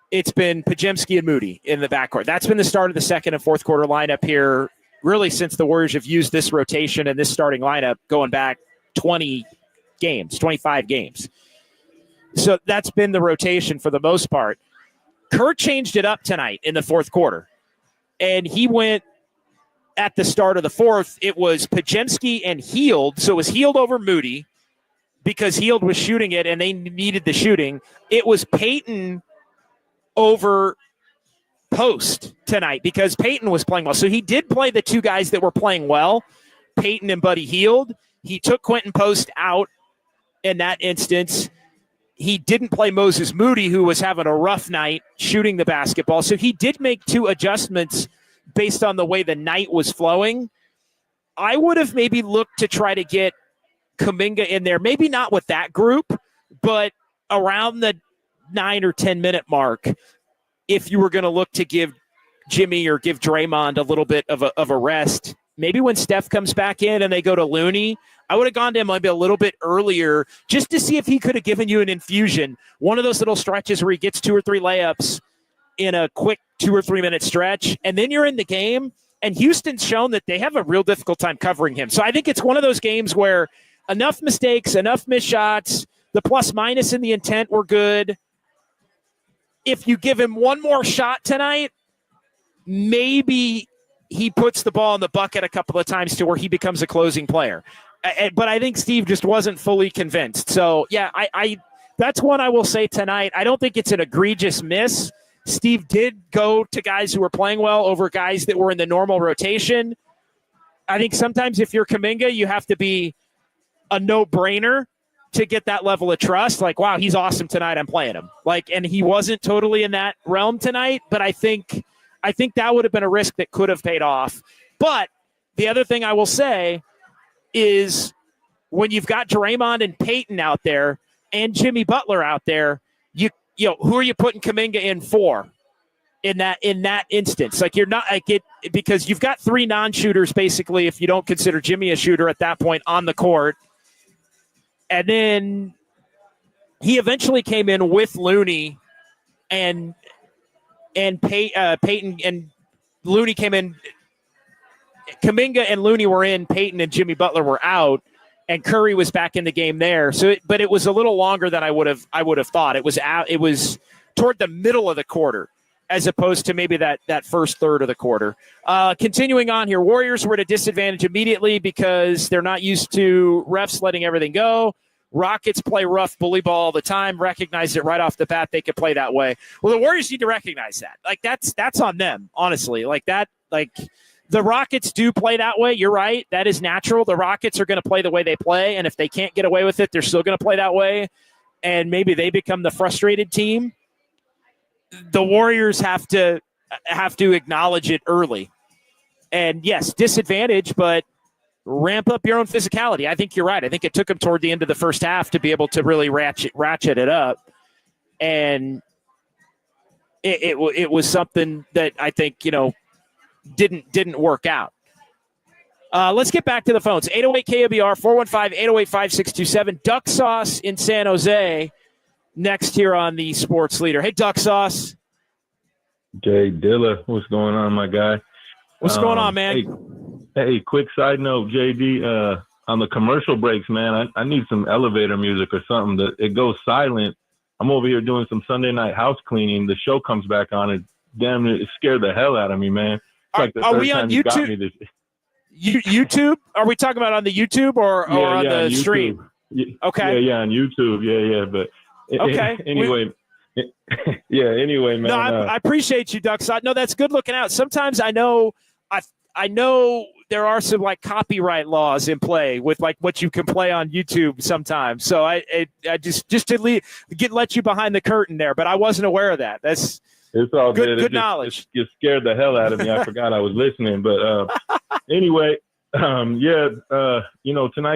It's been Podziemski and Moody in the backcourt. That's been the start of the second and fourth quarter lineup here, really since the Warriors have used this rotation and this starting lineup going back 25 games. So that's been the rotation for the most part. Kerr changed it up tonight in the fourth quarter, and he went at the start of the fourth. It was Podziemski and Hield. So it was Hield over Moody because Hield was shooting it and they needed the shooting. It was Payton over Post tonight because Payton was playing well. So he did play the two guys that were playing well, Payton and Buddy Hield. He took Quentin Post out in that instance. He didn't play Moses Moody, who was having a rough night shooting the basketball. So he did make two adjustments based on the way the night was flowing. I would have maybe looked to try to get Kuminga in there, maybe not with that group, but around the 9 or 10 minute mark, if you were going to look to give Jimmy or give Draymond a little bit of a rest maybe when Steph comes back in and they go to Looney, I would have gone to him maybe a little bit earlier just to see if he could have given you an infusion. One of those little stretches where he gets 2 or 3 layups in a quick 2 or 3 minute stretch, and then you're in the game, and Houston's shown that they have a real difficult time covering him. So I think it's one of those games where enough mistakes, enough missed shots, the plus minus and the intent were good. If you give him one more shot tonight, maybe he puts the ball in the bucket a couple of times to where he becomes a closing player. But I think Steve just wasn't fully convinced. So, yeah, I that's one I will say tonight. I don't think it's an egregious miss. Steve did go to guys who were playing well over guys that were in the normal rotation. I think sometimes if you're Kuminga, you have to be a no-brainer to get that level of trust. Like, wow, he's awesome tonight. I'm playing him. And he wasn't totally in that realm tonight, but I think that would have been a risk that could have paid off. But the other thing I will say is when you've got Draymond and Peyton out there and Jimmy Butler out there, you know, who are you putting Kuminga in for in that instance? Like, you're not because you've got 3 non-shooters basically, if you don't consider Jimmy a shooter at that point, on the court. And then he eventually came in with Looney and Peyton and Looney came in. Kuminga and Looney were in. Peyton and Jimmy Butler were out, and Curry was back in the game there. So, but it was a little longer than I would have thought. It was toward the middle of the quarter, as opposed to maybe that first third of the quarter. Continuing on here, Warriors were at a disadvantage immediately because they're not used to refs letting everything go. Rockets play rough bully ball all the time. Recognized it right off the bat. They could play that way. Well, the Warriors need to recognize that. Like, that's on them, honestly. The Rockets do play that way. You're right. That is natural. The Rockets are going to play the way they play, and if they can't get away with it, they're still going to play that way, and maybe they become the frustrated team. The Warriors have to acknowledge it early. And, yes, disadvantage, but ramp up your own physicality. I think you're right. I think it took them toward the end of the first half to be able to really ratchet it up. And it was something that I think, didn't work out. Let's get back to the phones. 808 KNBR 415-808-5627. Duck Sauce in San Jose next here on the Sports Leader. Hey, Duck Sauce. Jay Dilla, what's going on, my guy? What's going on, man? Hey, quick side note, JD, on the commercial breaks, man, I need some elevator music or something that it goes silent. I'm over here doing some Sunday night house cleaning. The show comes back on, and damn, it scared the hell out of me, man. Are we on YouTube? YouTube? Are we talking about on the YouTube or on the on stream? Okay. Yeah, on YouTube. Yeah. But okay. Anyway, anyway, man. No, I appreciate you, Duck Sauce. No, that's good looking out. Sometimes I know there are some copyright laws in play with what you can play on YouTube sometimes. So I just to let you behind the curtain there, but I wasn't aware of that. It's all good knowledge. It scared the hell out of me. I forgot I was listening. But anyway, tonight's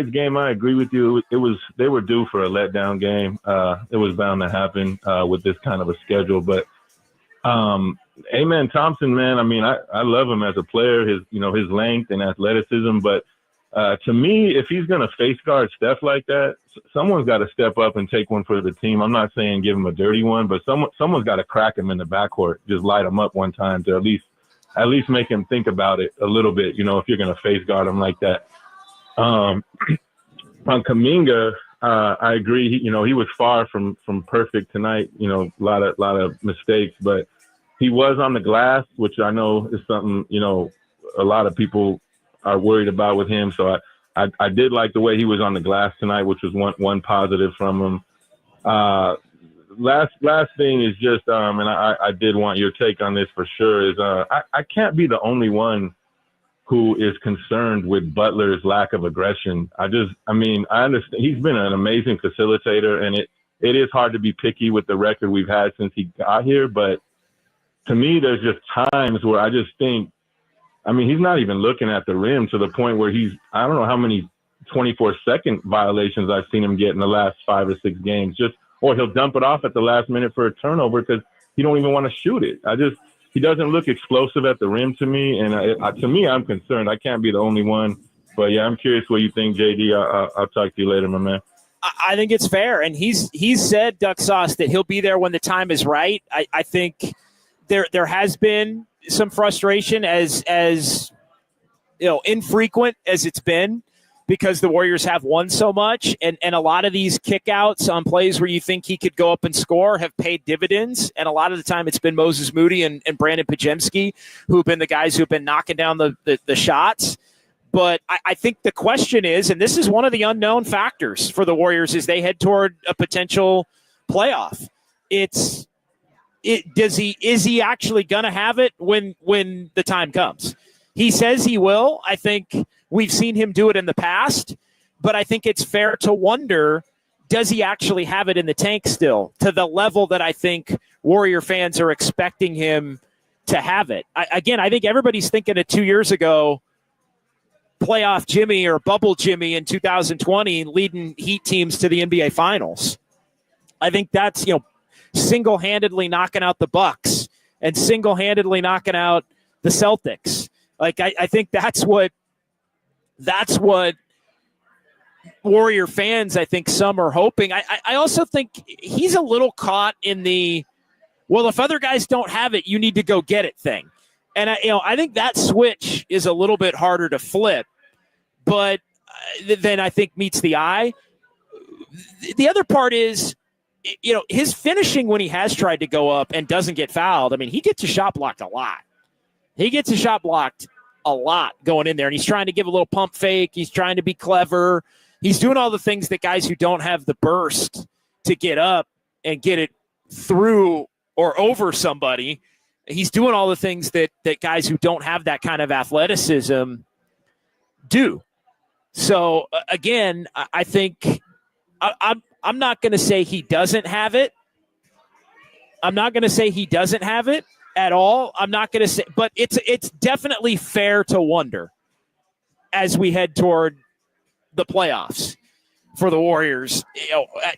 game, I agree with you. They were due for a letdown game. It was bound to happen with this kind of a schedule. But Amen Thompson, man, I mean, I love him as a player, his length and athleticism. But to me, if he's going to face guard Steph like that, someone's got to step up and take one for the team. I'm not saying give him a dirty one, but someone's got to crack him in the backcourt, just light him up one time to at least make him think about it a little bit, if you're going to face guard him like that. On Kuminga, I agree. He was far from perfect tonight, a lot of mistakes, but he was on the glass, which I know is something, a lot of people are worried about with him. So I did like the way he was on the glass tonight, which was one positive from him. Last thing is just, and I did want your take on this for sure, is I can't be the only one who is concerned with Butler's lack of aggression. I understand he's been an amazing facilitator, and it is hard to be picky with the record we've had since he got here. But to me, there's just times where I just think, he's not even looking at the rim to the point where I don't know how many 24-second violations I've seen him get in the last 5 or 6 games, or he'll dump it off at the last minute for a turnover because he don't even want to shoot it. he doesn't look explosive at the rim to me. And to me, I'm concerned. I can't be the only one. But, yeah, I'm curious what you think, JD. I'll talk to you later, my man. I think it's fair. And he's said, Duck Sauce, that he'll be there when the time is right. I think there has been some frustration as infrequent as it's been, because the Warriors have won so much, and a lot of these kickouts on plays where you think he could go up and score have paid dividends, and a lot of the time it's been Moses Moody and Brandon Pajemski who've been the guys who've been knocking down the shots. But I think the question is, and this is one of the unknown factors for the Warriors as they head toward a potential playoff, is he actually going to have it when the time comes? He says he will. I think we've seen him do it in the past, but I think it's fair to wonder, does he actually have it in the tank still to the level that I think Warrior fans are expecting him to have it? I think everybody's thinking of 2 years ago, playoff Jimmy or bubble Jimmy in 2020 leading Heat teams to the NBA Finals. I think that's, single-handedly knocking out the Bucks and single-handedly knocking out the Celtics. Like, I think that's what Warrior fans, I think some are hoping. I also think he's a little caught in the, well, if other guys don't have it, you need to go get it thing. And I think that switch is a little bit harder to flip, but then I think meets the eye. The other part is, his finishing when he has tried to go up and doesn't get fouled. I mean, he gets a shot blocked a lot. He gets a shot blocked a lot going in there, and he's trying to give a little pump fake. He's trying to be clever. He's doing all the things that guys who don't have the burst to get up and get it through or over somebody, he's doing all the things that guys who don't have that kind of athleticism do. So, again, I think I'm not going to say he doesn't have it. I'm not going to say he doesn't have it at all. I'm not going to say, but it's definitely fair to wonder as we head toward the playoffs for the Warriors,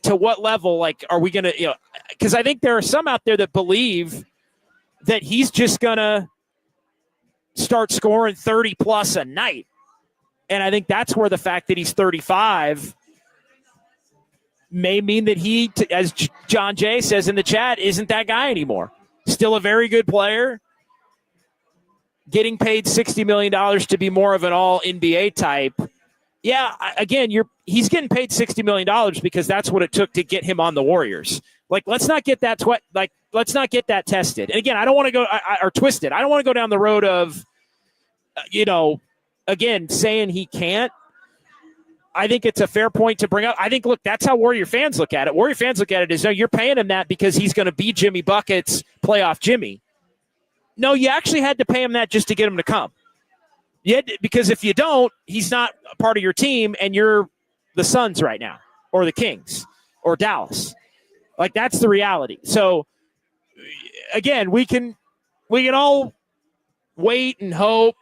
to what level, like, are we going to, because I think there are some out there that believe that he's just going to start scoring 30 plus a night. And I think that's where the fact that he's 35 may mean that he, as John Jay says in the chat, isn't that guy anymore. Still a very good player, getting paid $60 million to be more of an all-NBA type. Yeah, again, he's getting paid $60 million because that's what it took to get him on the Warriors. Like, let's not get that let's not get that tested. And again, I don't want to go or twisted. I don't want to go down the road of, again, saying he can't. I think it's a fair point to bring up. I think, look, that's how Warrior fans look at it. Warrior fans look at it as, no, you're paying him that because he's going to be Jimmy Buckets, playoff Jimmy. No, you actually had to pay him that just to get him to come. Because if you don't, he's not a part of your team, and you're the Suns right now, or the Kings, or Dallas. Like, that's the reality. So, again, we can all wait and hope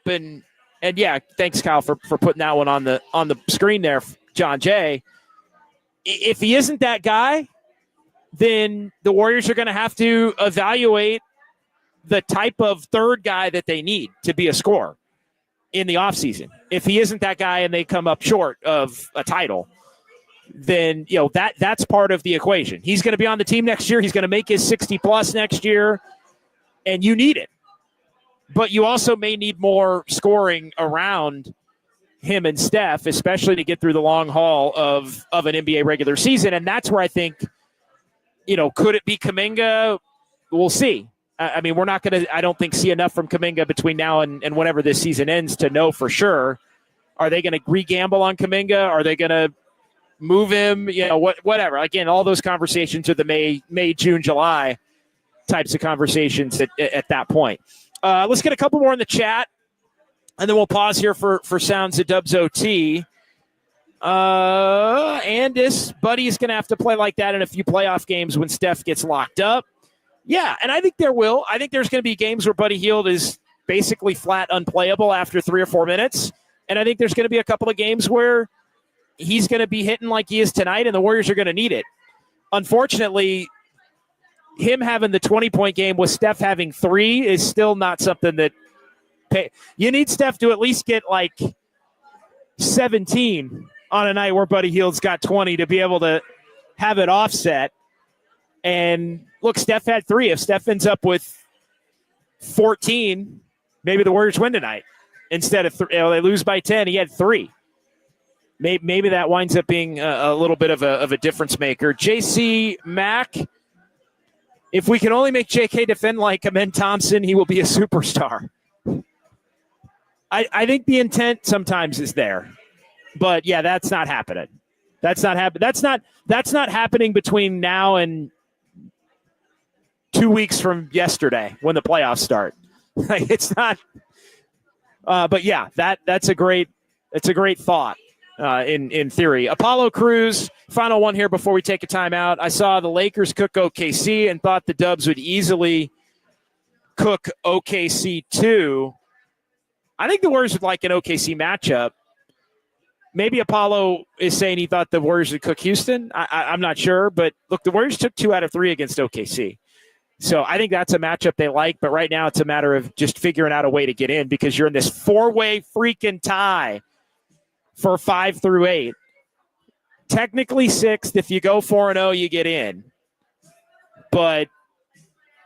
and yeah, thanks, Kyle, for putting that one on the screen there, John Jay. If he isn't that guy, then the Warriors are going to have to evaluate the type of third guy that they need to be a scorer in the offseason. If he isn't that guy and they come up short of a title, then that's part of the equation. He's going to be on the team next year. He's going to make his 60+ next year, and you need it. But you also may need more scoring around him and Steph, especially to get through the long haul of an NBA regular season. And that's where I think, could it be Kuminga? We'll see. I mean, we're not going to, I don't think, see enough from Kuminga between now and whenever this season ends to know for sure. Are they going to re-gamble on Kuminga? Are they going to move him? Whatever. Again, all those conversations are the May, June, July types of conversations at that point. Let's get a couple more in the chat, and then we'll pause here for sounds of Dubs OT. And this buddy is going to have to play like that in a few playoff games when Steph gets locked up. Yeah, and I think there will. I think there's going to be games where Buddy Hield is basically flat unplayable after 3 or 4 minutes. And I think there's going to be a couple of games where he's going to be hitting like he is tonight, and the Warriors are going to need it. Unfortunately, him having the 20-point game with Steph having 3 is still not something that you need Steph to at least get like 17 on a night where Buddy Hield's got 20 to be able to have it offset. And look, Steph had 3. If Steph ends up with 14, maybe the Warriors win tonight. Instead of they lose by 10, he had 3. Maybe that winds up being a little bit of a difference maker. JC Mack, if we can only make JK defend like Amen Thompson, he will be a superstar. I think the intent sometimes is there, but yeah, that's not happening. That's not happening. That's not happening between now and 2 weeks from yesterday when the playoffs start. It's not. But yeah, that's a great thought in theory. Apollo Crews, final one here before we take a timeout. I saw the Lakers cook OKC and thought the Dubs would easily cook OKC too. I think the Warriors would like an OKC matchup. Maybe Apollo is saying he thought the Warriors would cook Houston. I'm not sure, but look, the Warriors took 2 out of 3 against OKC. So I think that's a matchup they like, but right now it's a matter of just figuring out a way to get in because you're in this 4-way freaking tie for 5 through 8. Technically 6th. If you go 4-0, you get in. But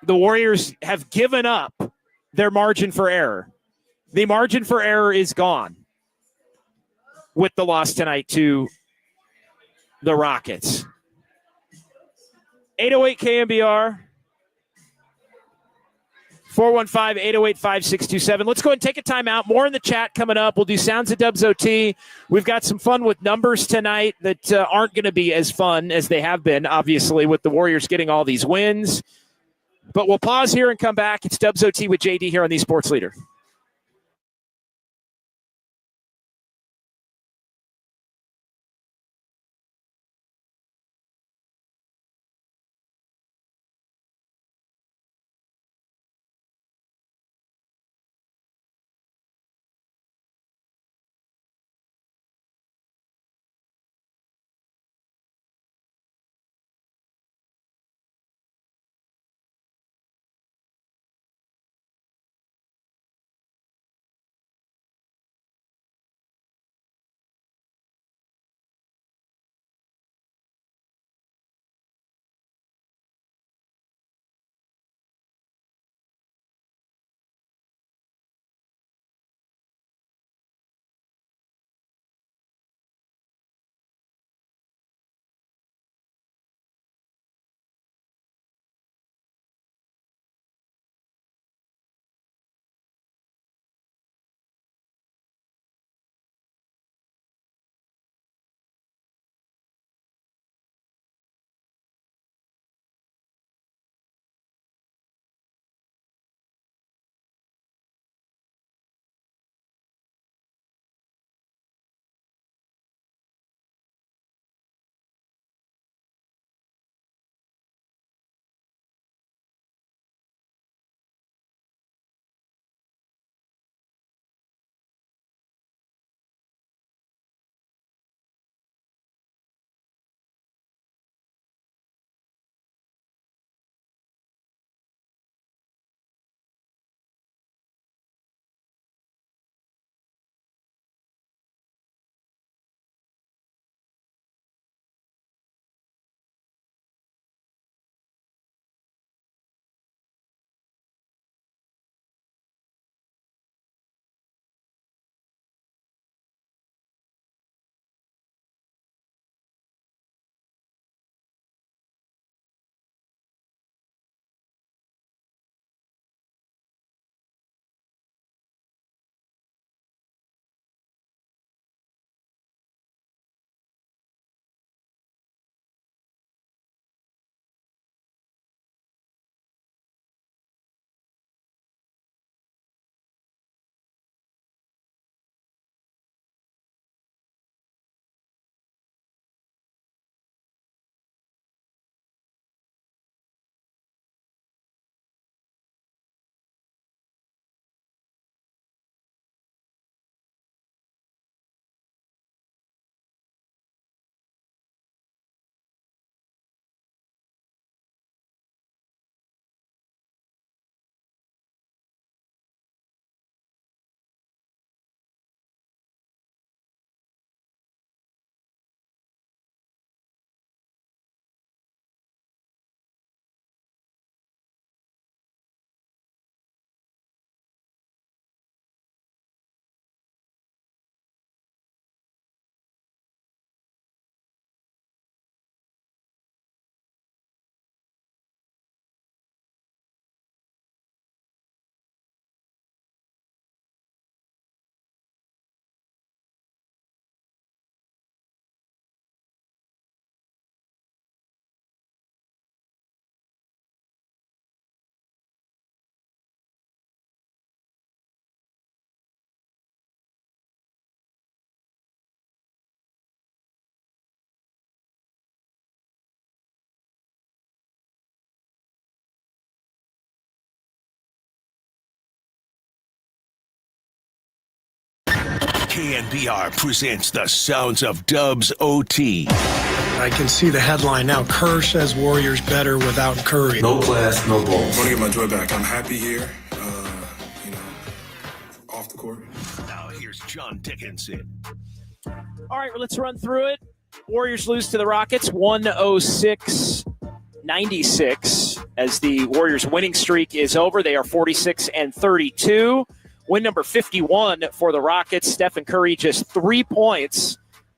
the Warriors have given up their margin for error. The margin for error is gone with the loss tonight to the Rockets. 808 KNBR. 415-808-5627. Let's go ahead and take a timeout. More in the chat coming up. We'll do Sounds of Dubs OT. We've got some fun with numbers tonight that aren't going to be as fun as they have been, obviously, with the Warriors getting all these wins. But we'll pause here and come back. It's Dubs OT with JD here on the Sports Leader. KNBR presents the sounds of Dubs OT. I can see the headline now. Kerr says Warriors better without Curry. No class, no balls. I want to get my joy back. I'm happy here, off the court. Now here's John Dickinson. All right, well, let's run through it. Warriors lose to the Rockets 106-96 as the Warriors winning streak is over. They are 46-32. Win number 51 for the Rockets. Stephen Curry just 3 points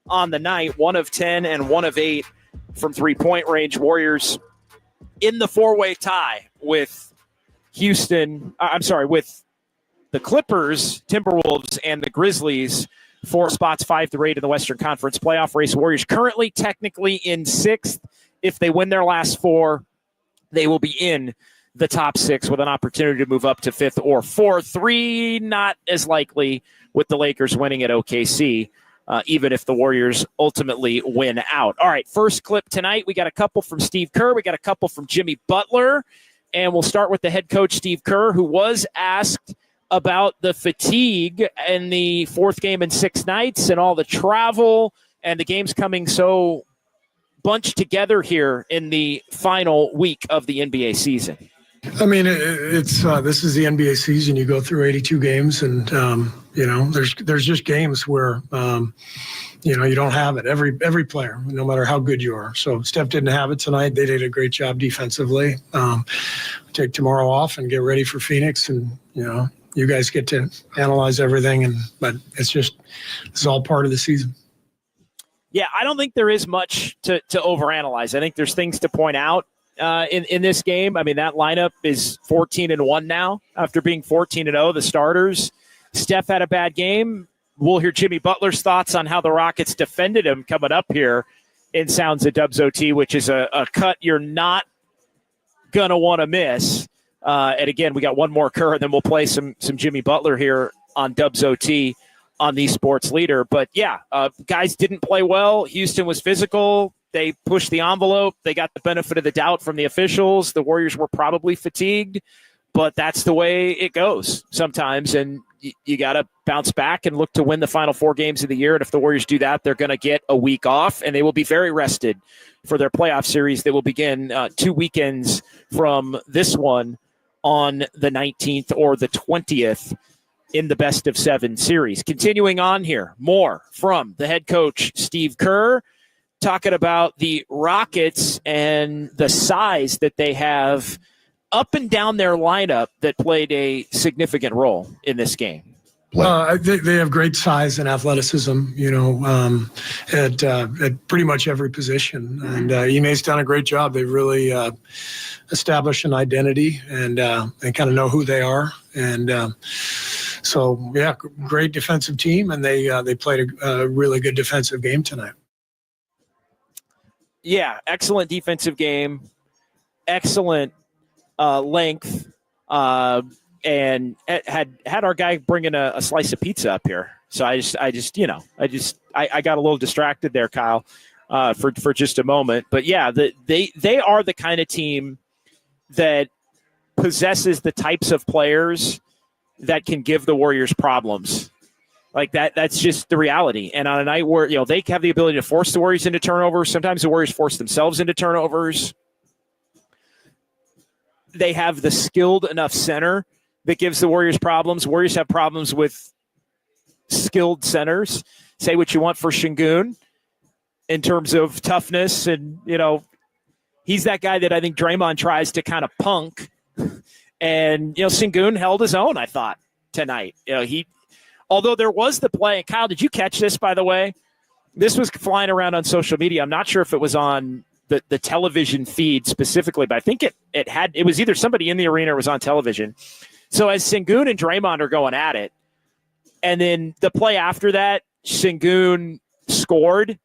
on the night, 1 of 10 and 1 of 8 from three-point range. Warriors in the four-way tie with with the Clippers, Timberwolves, and the Grizzlies for spots 5 through 8 in the Western Conference playoff race. Warriors currently technically in 6th. If they win their last 4, they will be in the top 6 with an opportunity to move up to 5th or 4th. 3, not as likely with the Lakers winning at OKC, even if the Warriors ultimately win out. All right, first clip tonight. We got a couple from Steve Kerr. We got a couple from Jimmy Butler. And we'll start with the head coach, Steve Kerr, who was asked about the fatigue in the 4th game in 6 nights and all the travel and the games coming so bunched together here in the final week of the NBA season. I mean, it's this is the NBA season. You go through 82 games, and there's just games where you don't have it. Every player, no matter how good you are. So Steph didn't have it tonight. They did a great job defensively. Take tomorrow off and get ready for Phoenix, and you guys get to analyze everything. But it's all part of the season. Yeah, I don't think there is much to overanalyze. I think there's things to point out. In this game, I mean, that lineup is 14-1 now after being 14-0. The starters, Steph had a bad game. We'll hear Jimmy Butler's thoughts on how the Rockets defended him coming up here in Sounds of Dubs OT, which is a cut you're not going to want to miss. And again, we got one more Kerr, and then we'll play some Jimmy Butler here on Dubs OT on the Sports Leader. But yeah, guys didn't play well. Houston was physical. They pushed the envelope. They got the benefit of the doubt from the officials. The Warriors were probably fatigued, but that's the way it goes sometimes. And you got to bounce back and look to win the final 4 games of the year. And if the Warriors do that, they're going to get a week off, and they will be very rested for their playoff series. They will begin 2 weekends from this one on the 19th or the 20th in the best of 7 series. Continuing on here, more from the head coach, Steve Kerr, talking about the Rockets and the size that they have up and down their lineup that played a significant role in this game. They have great size and athleticism, at pretty much every position. And Ime's done a great job. They've really established an identity and kind of know who they are. And great defensive team, and they played a really good defensive game tonight. Yeah, excellent defensive game, excellent length, and had our guy bringing a slice of pizza up here. So I got a little distracted there, Kyle, for just a moment. But yeah, they are the kind of team that possesses the types of players that can give the Warriors problems. Like that's just the reality. And on a night where, they have the ability to force the Warriors into turnovers. Sometimes the Warriors force themselves into turnovers. They have the skilled enough center that gives the Warriors problems. Warriors have problems with skilled centers. Say what you want for Şengün in terms of toughness. And, he's that guy that I think Draymond tries to kind of punk. And, Şengün held his own, I thought, tonight. Although there was the play, Kyle, did you catch this, by the way? This was flying around on social media. I'm not sure if it was on the television feed specifically, but I think it was either somebody in the arena or was on television. So as Şengün and Draymond are going at it, and then the play after that, Şengün scored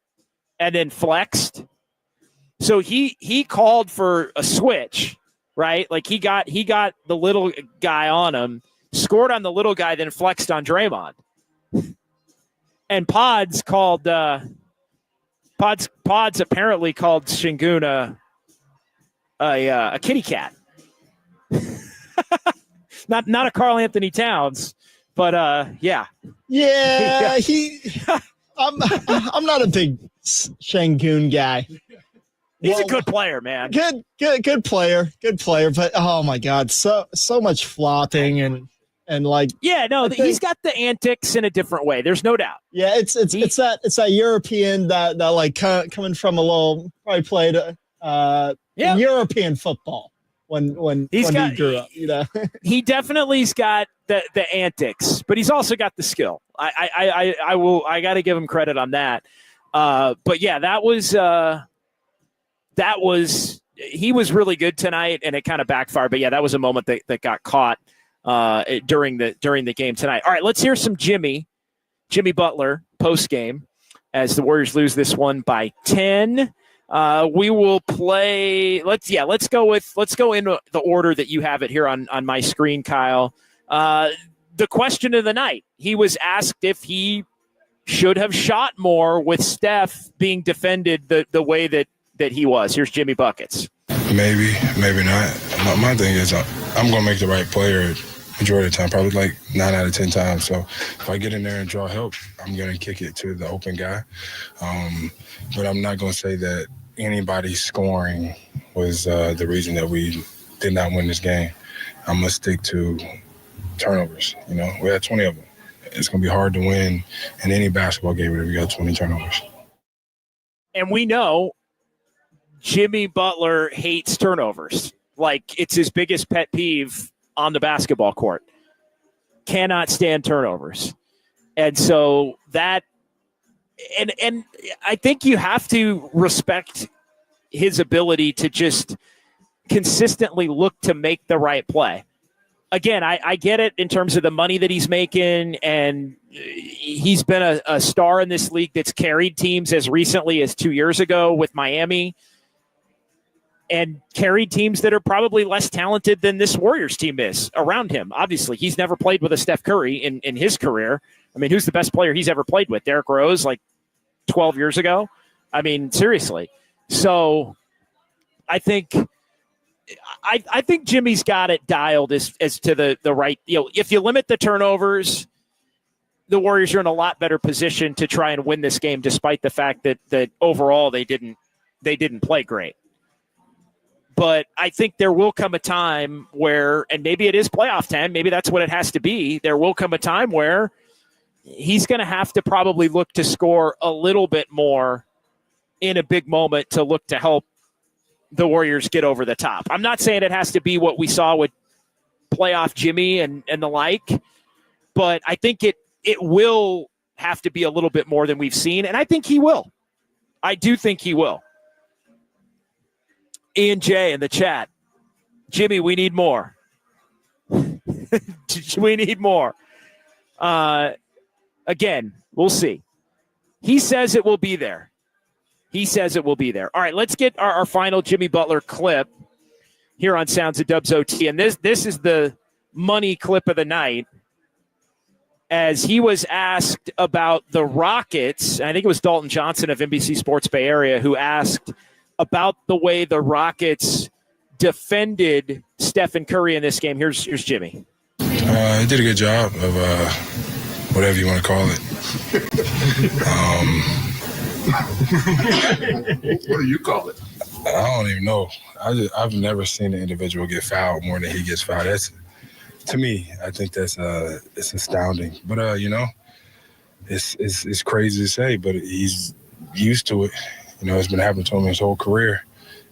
and then flexed. So he called for a switch, right? Like he got the little guy on him, scored on the little guy, then flexed on Draymond. And Pods apparently called Şengün a kitty cat. not a Karl Anthony Towns, But yeah. Yeah, I'm not a big Şengün guy. He's a good player, man. Good player. But oh my God, so much flopping and like. Yeah, no, he's got the antics in a different way. There's no doubt. Yeah, it's that European that like coming from a little probably played European football when he grew up. You know, he definitely's got the antics, but he's also got the skill. I got to give him credit on that. But yeah, that was he was really good tonight, and it kind of backfired. But yeah, that was a moment that got caught during the game tonight. All right, let's hear some Jimmy Butler post game as the Warriors lose this one by 10. We will play. Let's go in the order that you have it here on my screen, Kyle. The question of the night. He was asked if he should have shot more with Steph being defended the way that he was. Here's Jimmy Buckets. Maybe not. My thing is I'm going to make the right player majority of the time, probably like 9 out of 10 times. So if I get in there and draw help, I'm going to kick it to the open guy. But I'm not going to say that anybody scoring was the reason that we did not win this game. I'm going to stick to turnovers. You know, we had 20 of them. It's going to be hard to win in any basketball game if you got 20 turnovers. And we know Jimmy Butler hates turnovers. Like, it's his biggest pet peeve on the basketball court. Cannot stand turnovers. And so that and I think you have to respect his ability to just consistently look to make the right play. Again, I get it in terms of the money that he's making, and he's been a star in this league that's carried teams as recently as 2 years ago with Miami and carried teams that are probably less talented than this Warriors team is around him. Obviously, he's never played with a Steph Curry in his career. I mean, who's the best player he's ever played with? Derrick Rose, like 12 years ago? I mean, seriously. So I think Jimmy's got it dialed as to the right. You know, if you limit the turnovers, the Warriors are in a lot better position to try and win this game, despite the fact that overall they didn't play great. But I think there will come a time where, and maybe it is playoff time, maybe that's what it has to be. There will come a time where he's going to have to probably look to score a little bit more in a big moment to look to help the Warriors get over the top. I'm not saying it has to be what we saw with playoff Jimmy and the like, but I think it will have to be a little bit more than we've seen, and I think he will. I do think he will. Ian J in the chat. Jimmy, we need more. We need more. Again, we'll see. He says it will be there. All right, let's get our final Jimmy Butler clip here on Sounds of Dubs OT. And this is the money clip of the night, as he was asked about the Rockets. I think it was Dalton Johnson of NBC Sports Bay Area who asked about the way the Rockets defended Stephen Curry in this game. Here's Jimmy. He did a good job of whatever you want to call it. What do you call it? I don't even know. I've never seen an individual get fouled more than he gets fouled. To me, I think that's it's astounding. But you know, it's crazy to say, but he's used to it. You know, it's been happening to him his whole career,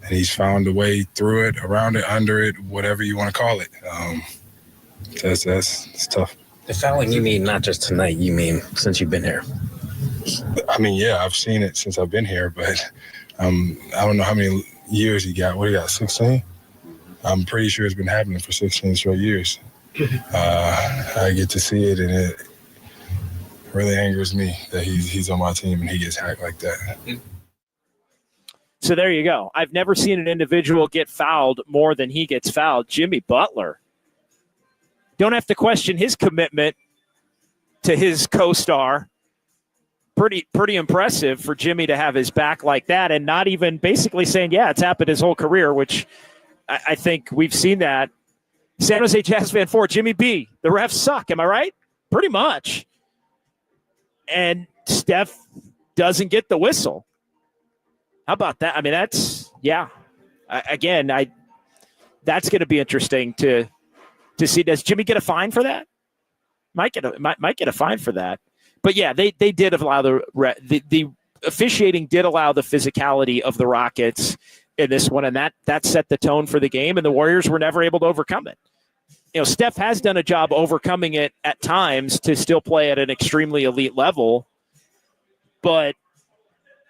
and he's found a way through it, around it, under it, whatever you want to call it. It's tough. The fouling you mean not just tonight, you mean since you've been here? I mean, yeah, I've seen it since I've been here, but I don't know how many years he got. What do you got, 16? I'm pretty sure it's been happening for 16 straight years. I get to see it, and it really angers me that he's on my team and he gets hacked like that. So there you go. I've never seen an individual get fouled more than he gets fouled. Jimmy Butler. Don't have to question his commitment to his co-star. Pretty impressive for Jimmy to have his back like that and not even basically saying, yeah, it's happened his whole career, which I think we've seen that. San Jose Jazz fan 4, Jimmy B. The refs suck. Am I right? pretty much. And Steph doesn't get the whistle. How about that? I mean, that's, yeah. Again, that's going to be interesting to see. Does Jimmy get a fine for that? Might get a fine for that. But yeah, they did allow the officiating did allow the physicality of the Rockets in this one, and that set the tone for the game, and the Warriors were never able to overcome it. You know, Steph has done a job overcoming it at times to still play at an extremely elite level, but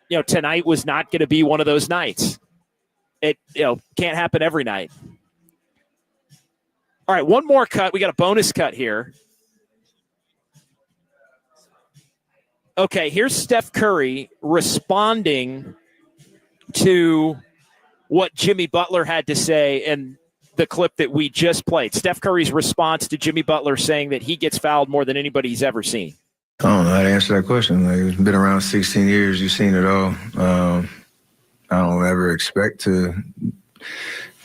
you know, tonight was not going to be one of those nights. It can't happen every night. All right, one more cut. We got a bonus cut here. Okay, here's Steph Curry responding to what Jimmy Butler had to say in the clip that we just played. Steph Curry's response to Jimmy Butler saying that he gets fouled more than anybody he's ever seen. I don't know how to answer that question. Like, it's been around 16 years. You've seen it all. I don't ever expect to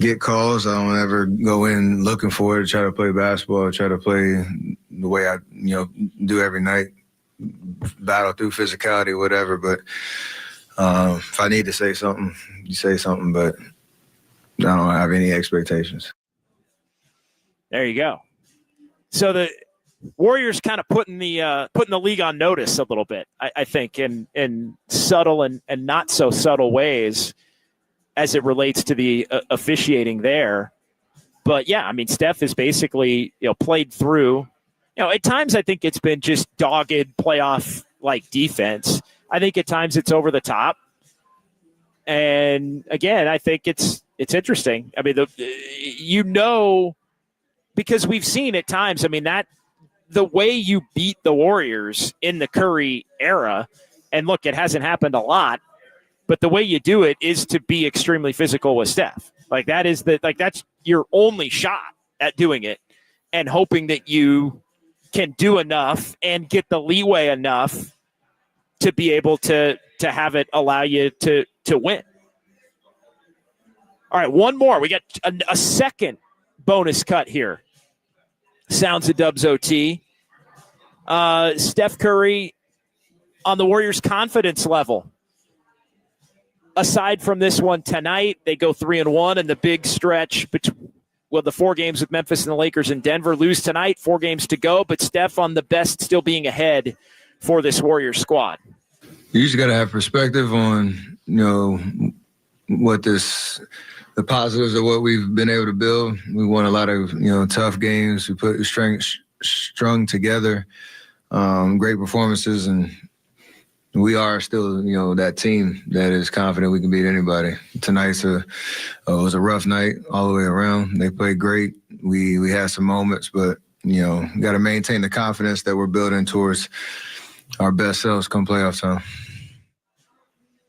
get calls. I don't ever go in looking for it, try to play basketball, try to play the way I do every night, battle through physicality, whatever. But if I need to say something, you say something, but I don't have any expectations. There you go. So the Warriors kind of putting the league on notice a little bit, I think, in subtle and not so subtle ways as it relates to the officiating there. But yeah, I mean, Steph has basically played through. At times I think it's been just dogged playoff like defense. I think at times it's over the top. And again, I think it's interesting. I mean, because we've seen at times, I mean, that the way you beat the Warriors in the Curry era, and look, it hasn't happened a lot, but the way you do it is to be extremely physical with Steph. Like that's your only shot at doing it, and hoping that you can do enough and get the leeway enough to be able to have it allow you to win. All right, one more. We got a second bonus cut here. Sounds of Dubs OT. Steph Curry on the Warriors' confidence level. Aside from this one tonight, they go 3-1 in the big stretch between the 4 games with Memphis and the Lakers and Denver. Lose tonight, 4 games to go, but Steph on the best, still being ahead for this Warriors squad. You just got to have perspective on, the positives of what we've been able to build. We won a lot of, tough games. We put strung together, great performances, and we are still, that team that is confident we can beat anybody. Tonight's was a rough night all the way around. They played great. We had some moments, but, got to maintain the confidence that we're building towards our best selves come playoff time.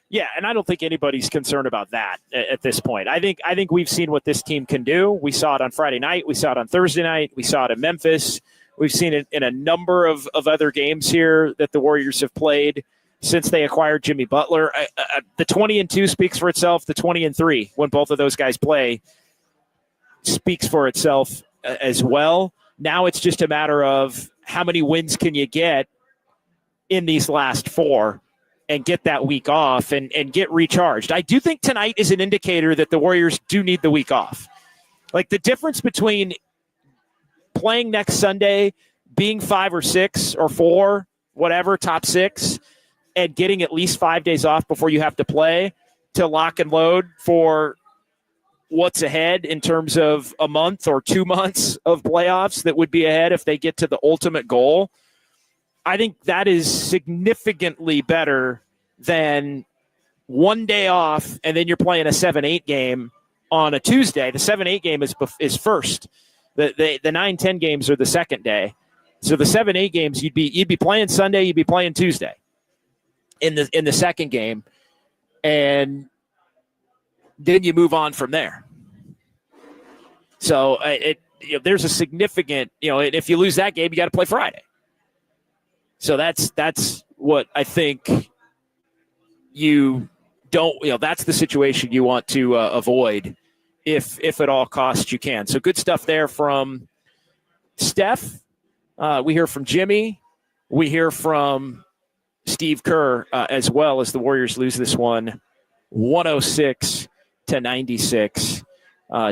Yeah, and I don't think anybody's concerned about that at this point. I think we've seen what this team can do. We saw it on Friday night. We saw it on Thursday night. We saw it in Memphis. We've seen it in a number of other games here that the Warriors have played since they acquired Jimmy Butler. The 20-2 speaks for itself. The 20-3, when both of those guys play, speaks for itself as well. Now it's just a matter of how many wins can you get in these last 4 and get that week off and get recharged. I do think tonight is an indicator that the Warriors do need the week off. Like the difference between playing next Sunday, being 5 or 6 or 4, whatever, top 6, and getting at least 5 days off before you have to play to lock and load for what's ahead in terms of a month or 2 months of playoffs that would be ahead if they get to the ultimate goal. I think that is significantly better than 1 day off and then you're playing a 7-8 game on a Tuesday. The 7-8 game is first. The 9-10 games are the second day. So the 7-8 games you'd be playing Sunday, you'd be playing Tuesday in the second game, and then you move on from there. So there's a significant, if you lose that game, you got to play Friday. So that's what I think you don't, that's the situation you want to avoid if at all costs you can. So good stuff there from Steph. We hear from Jimmy. We hear from Steve Kerr as well as the Warriors lose this one 106-96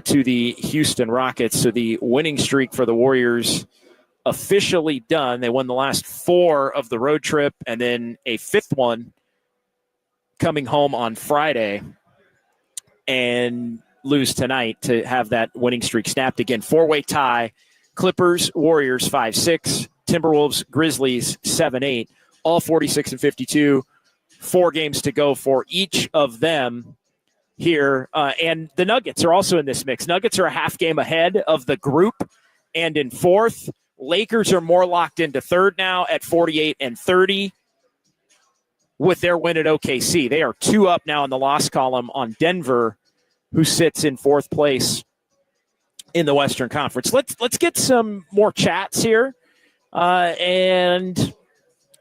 to the Houston Rockets. So the winning streak for the Warriors officially done. They won the last 4 of the road trip and then a 5th one coming home on Friday and lose tonight to have that winning streak snapped again. 4-way tie. Clippers, Warriors 5-6, Timberwolves, Grizzlies 7-8, all 46-52. 4 games to go for each of them here. And the Nuggets are also in this mix. Nuggets are a half game ahead of the group and in 4th. Lakers are more locked into 3rd now at 48-30 with their win at OKC. They are 2 up now in the loss column on Denver, who sits in 4th place in the Western Conference. Let's get some more chats here, and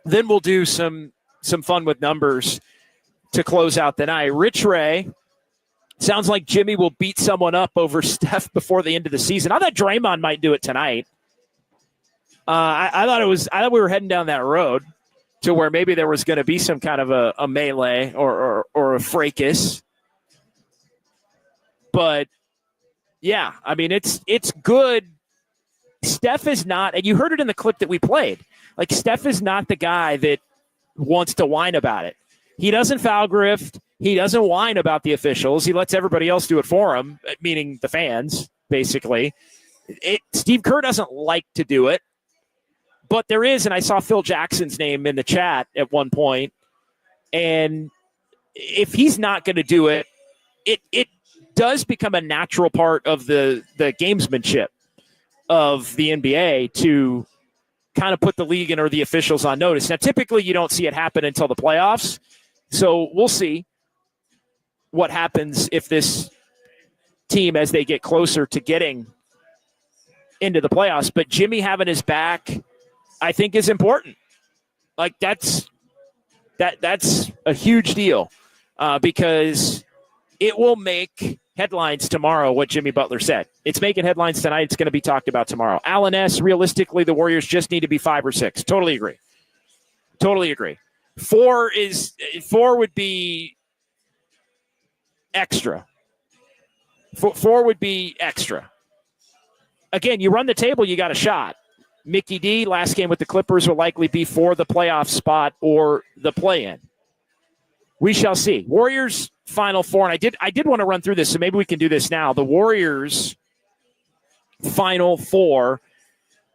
then we'll do some fun with numbers to close out the night. Rich Ray, sounds like Jimmy will beat someone up over Steph before the end of the season. I thought Draymond might do it tonight. I thought we were heading down that road to where maybe there was going to be some kind of a melee or a fracas. But yeah, I mean, it's good. Steph is not, and you heard it in the clip that we played, like Steph is not the guy that wants to whine about it. He doesn't foul grift. He doesn't whine about the officials. He lets everybody else do it for him, meaning the fans, basically. Steve Kerr doesn't like to do it, but there is, and I saw Phil Jackson's name in the chat at one point, and if he's not going to do it, it does become a natural part of the gamesmanship of the NBA to kind of put the league or the officials on notice. Now, typically you don't see it happen until the playoffs, so we'll see what happens if this team, as they get closer to getting into the playoffs. But Jimmy having his back, I think, is important. Like that's a huge deal because it will make headlines tomorrow, what Jimmy Butler said. It's making headlines tonight. It's going to be talked about tomorrow. Alan S., realistically, the Warriors just need to be 5 or 6. Totally agree. 4 would be extra. 4 would be extra. Again, you run the table, you got a shot. Mickey D, last game with the Clippers, will likely be for the playoff spot or the play-in. We shall see. Warriors Final 4, and I did want to run through this, so maybe we can do this now. The Warriors Final 4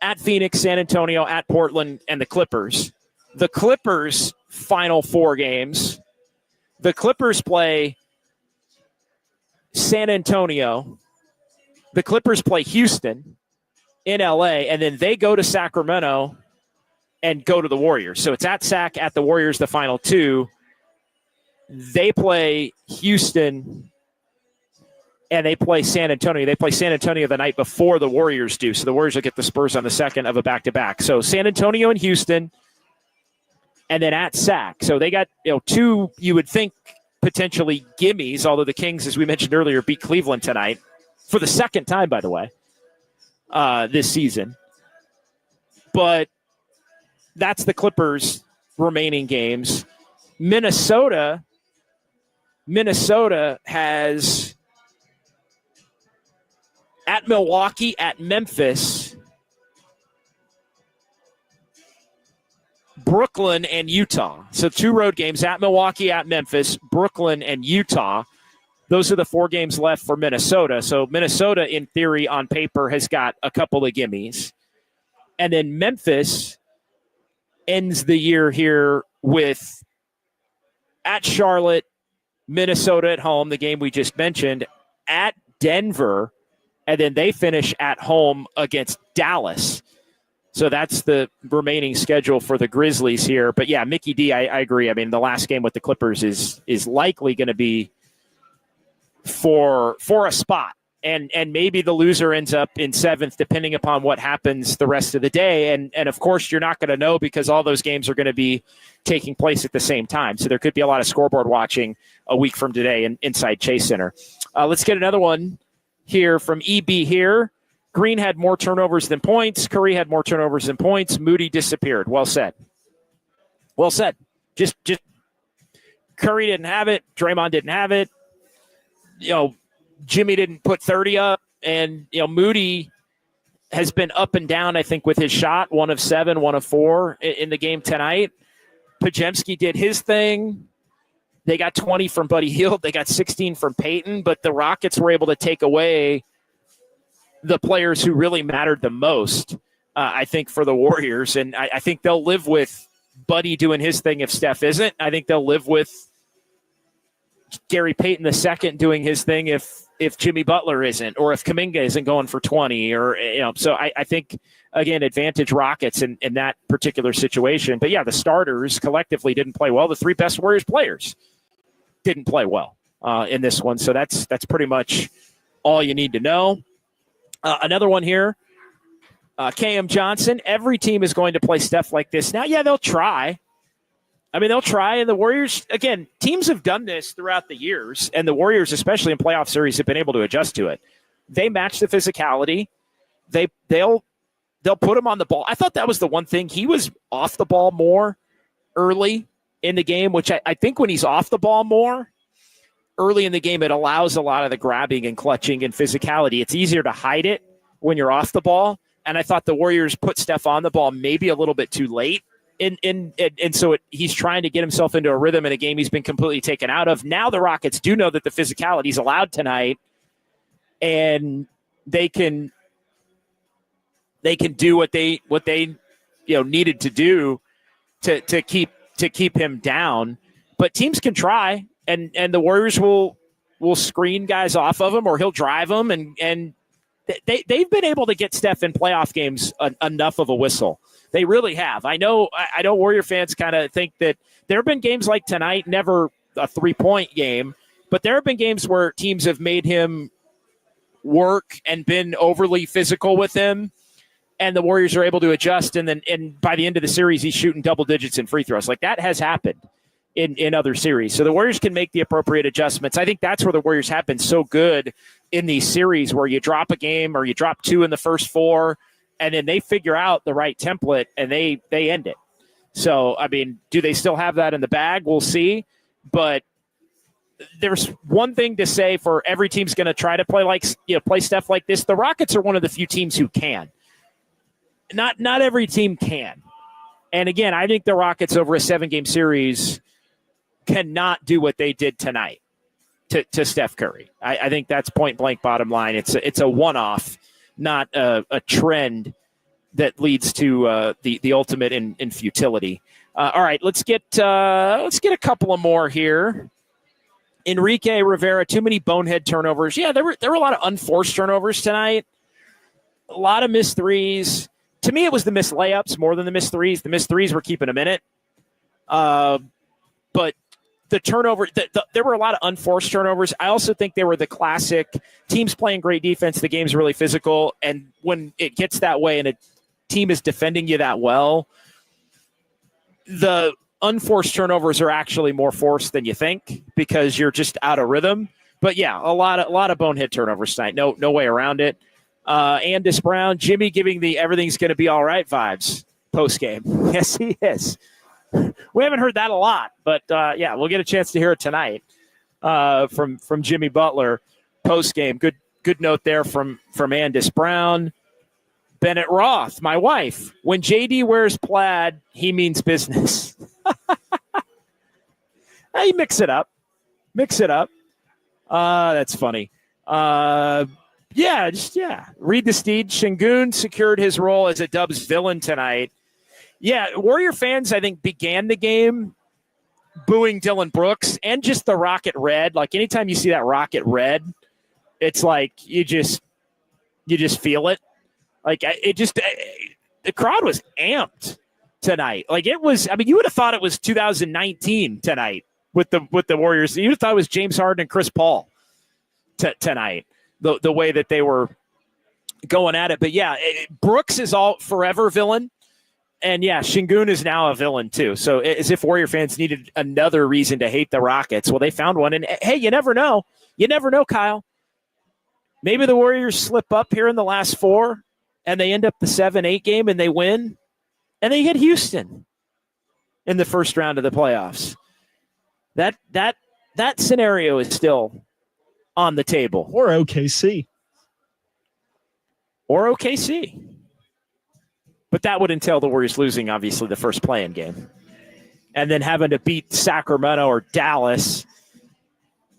at Phoenix, San Antonio, at Portland, and the Clippers. The Clippers Final 4 games. The Clippers play San Antonio. The Clippers play Houston in LA, and then they go to Sacramento and go to the Warriors. So it's at Sac, at the Warriors, the final 2. They play Houston, and they play San Antonio. They play San Antonio the night before the Warriors do. So the Warriors will get the Spurs on the second of a back-to-back. So San Antonio and Houston, and then at Sac. So they got 2, you would think, potentially gimmies, although the Kings, as we mentioned earlier, beat Cleveland tonight for the second time, by the way, this season. But that's the Clippers' remaining games. Minnesota has at Milwaukee, at Memphis, Brooklyn, and Utah. So 2 road games at Milwaukee, at Memphis, Brooklyn, and Utah. Those are the 4 games left for Minnesota. So Minnesota, in theory, on paper, has got a couple of gimmies. And then Memphis ends the year here with at Charlotte, Minnesota at home, the game we just mentioned, at Denver, and then they finish at home against Dallas. So that's the remaining schedule for the Grizzlies here. But yeah, Mickey D, I agree. I mean, the last game with the Clippers is likely going to be for a spot. And maybe the loser ends up in 7th, depending upon what happens the rest of the day. And of course, you're not going to know because all those games are going to be taking place at the same time. So there could be a lot of scoreboard watching a week from today inside Chase Center. Let's get another one here from EB here. Green had more turnovers than points. Curry had more turnovers than points. Moody disappeared. Well said. Well said. Just Curry didn't have it. Draymond didn't have it. Jimmy didn't put 30 up. And, Moody has been up and down, I think, with his shot. 1 of 7, 1 of 4 in the game tonight. Podziemski did his thing. They got 20 from Buddy Hield. They got 16 from Peyton. But the Rockets were able to take away the players who really mattered the most, I think, for the Warriors. And I think they'll live with Buddy doing his thing if Steph isn't. I think they'll live with Gary Payton II doing his thing if Jimmy Butler isn't, or if Kuminga isn't going for 20, or So I think, again, advantage Rockets in that particular situation. But yeah, the starters collectively didn't play well. The 3 best Warriors players didn't play well in this one. So that's pretty much all you need to know. Another one here. KM Johnson, every team is going to play Steph like this. Now, yeah, they'll try. I mean, they'll try. And the Warriors, again, teams have done this throughout the years, and the Warriors, especially in playoff series, have been able to adjust to it. They match the physicality. They'll put him on the ball. I thought that was the one thing. He was off the ball more early in the game, which I think when he's off the ball more early in the game, it allows a lot of the grabbing and clutching and physicality. It's easier to hide it when you're off the ball. And I thought the Warriors put Steph on the ball maybe a little bit too late. And so he's trying to get himself into a rhythm in a game he's been completely taken out of. Now the Rockets do know that the physicality is allowed tonight, and they can do what they needed to do to keep him down. But teams can try, and the Warriors will screen guys off of him, or he'll drive them, and they've been able to get Steph in playoff games enough of a whistle. They really have. I know Warrior fans kind of think that there have been games like tonight, never a 3-point game, but there have been games where teams have made him work and been overly physical with him, and the Warriors are able to adjust, and by the end of the series, he's shooting double digits in free throws. Like, that has happened in other series. So the Warriors can make the appropriate adjustments. I think that's where the Warriors have been so good in these series, where you drop a game or you drop 2 in the first 4, and then they figure out the right template and they end it. So, I mean, do they still have that in the bag? We'll see. But there's one thing to say for every team's going to try to play Steph like this. The Rockets are one of the few teams who can. Not every team can. And again, I think the Rockets over a 7-game series cannot do what they did tonight to Steph Curry. I think that's point blank bottom line. It's a one-off, not a trend that leads to the ultimate in futility. All right, let's get a couple of more here. Enrique Rivera, too many bonehead turnovers. Yeah, there were a lot of unforced turnovers tonight. A lot of missed threes. To me, it was the missed layups more than the missed threes. The missed threes were keeping them in it. But the turnover, there were a lot of unforced turnovers. I also think they were the classic teams playing great defense. The game's really physical. And when it gets that way and a team is defending you that well, the unforced turnovers are actually more forced than you think because you're just out of rhythm. But yeah, a lot of bonehead turnovers tonight. No way around it. Andis Brown, Jimmy giving the everything's going to be all right vibes post game. Yes, he is. We haven't heard that a lot, but yeah, we'll get a chance to hear it tonight from Jimmy Butler post game. Good note there from Andis Brown. Bennett Roth, my wife. When JD wears plaid, he means business. Hey, mix it up. That's funny. Reed the Steed. Şengün secured his role as a Dubs villain tonight. Yeah, Warrior fans, I think, began the game booing Dylan Brooks and just the Rocket Red. Like, anytime you see that Rocket Red, it's like you just feel it. Like, the crowd was amped tonight. Like, it was, I mean, you would have thought it was 2019 tonight with the Warriors. You would have thought it was James Harden and Chris Paul tonight, the way that they were going at it. But yeah, Brooks is all forever villain. And yeah, Şengün is now a villain too. So as if Warrior fans needed another reason to hate the Rockets. Well, they found one. And hey, you never know. You never know, Kyle. maybe the Warriors slip up here in the last 4 and they end up the 7-8 game and they win, and they hit Houston in the first round of the playoffs. That scenario is still on the table. Or OKC. But that would entail the Warriors losing, obviously, the first play-in game. And then having to beat Sacramento or Dallas.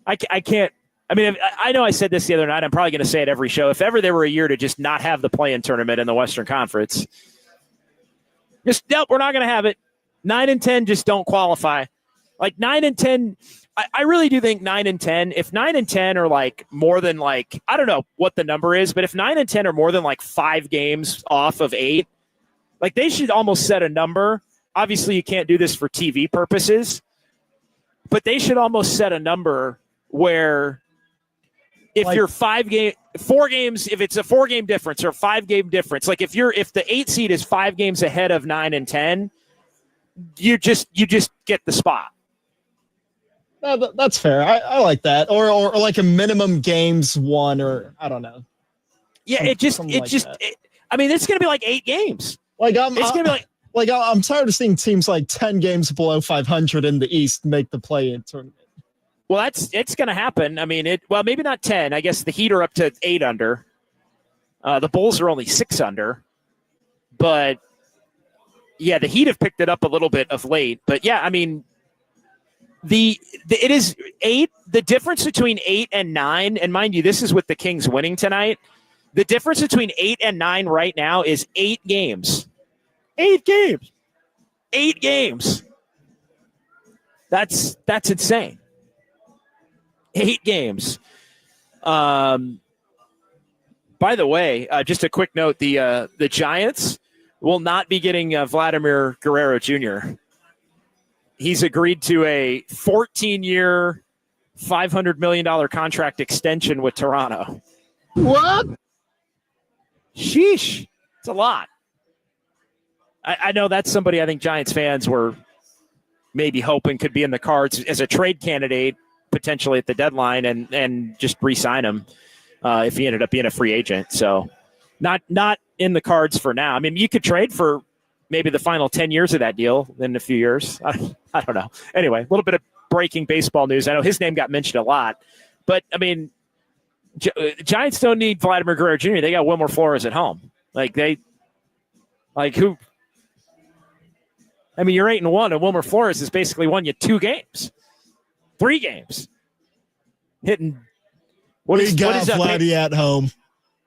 I can't. I mean, I know I said this the other night. I'm probably going to say it every show. If ever there were a year to just not have the play-in tournament in the Western Conference, nope, we're not going to have it. 9 and 10 just don't qualify. Like 9 and 10, I really do think 9 and 10. If 9 and 10 are like more than like, I don't know what the number is, but if 9 and 10 are more than like 5 games off of 8, like they should almost set a number. Obviously, you can't do this for TV purposes, but they should almost set a number where if you're 4 games, if it's a 4-game difference or a 5-game difference, like if the 8 seed is 5 games ahead of 9 and 10, you just get the spot. That's fair. I like that. Or like a minimum games won, or I don't know. Yeah, I mean, it's going to be like 8 games. It's going to be like I'm tired of seeing teams like 10 games below 500 in the East make the play-in tournament. Well, it's going to happen. I mean, maybe not 10. I guess the Heat are up to 8 under. The Bulls are only 6 under. But yeah, the Heat have picked it up a little bit of late. But yeah, I mean, it is 8. The difference between 8 and 9, and mind you, this is with the Kings winning tonight. The difference between 8 and 9 right now is 8 games. 8 games. 8 games. That's insane. 8 games. By the way, just a quick note: the Giants will not be getting Vladimir Guerrero Jr. He's agreed to a 14-year, $500 million contract extension with Toronto. What? Sheesh. It's a lot. I know that's somebody I think Giants fans were maybe hoping could be in the cards as a trade candidate potentially at the deadline and just re-sign him if he ended up being a free agent. So not in the cards for now. I mean, you could trade for maybe the final 10 years of that deal in a few years. I don't know. Anyway, a little bit of breaking baseball news. I know his name got mentioned a lot, but I mean, Giants don't need Vladimir Guerrero Jr. They got Wilmer Flores at home. Who? I mean, you're 8-1, and Wilmer Flores has basically won you 2 games, 3 games, hitting. What is Vladdy at home?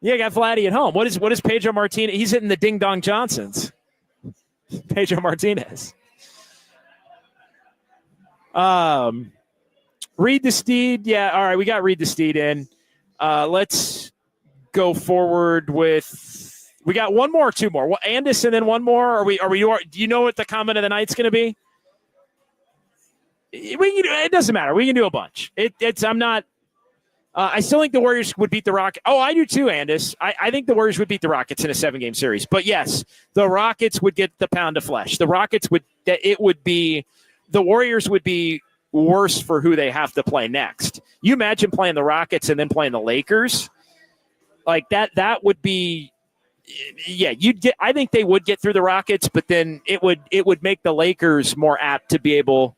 Yeah, got Vladdy at home. What is Pedro Martinez? He's hitting the Ding Dong Johnsons. Pedro Martinez. Read the Steed. Yeah, all right, we got Read the Steed in. Let's go forward with. We got one more or 2 more. Andis and then one more. Are we? Do you know what the comment of the night's going to be? It doesn't matter. We can do a bunch. I'm not. I still think the Warriors would beat the Rockets. Oh, I do too, Andis. I think the Warriors would beat the Rockets in a 7-game series. But yes, the Rockets would get the pound of flesh. The Rockets would. The Warriors would be worse for who they have to play next. You imagine playing the Rockets and then playing the Lakers, like that. That would be. Yeah, I think they would get through the Rockets, but then it would make the Lakers more apt to be able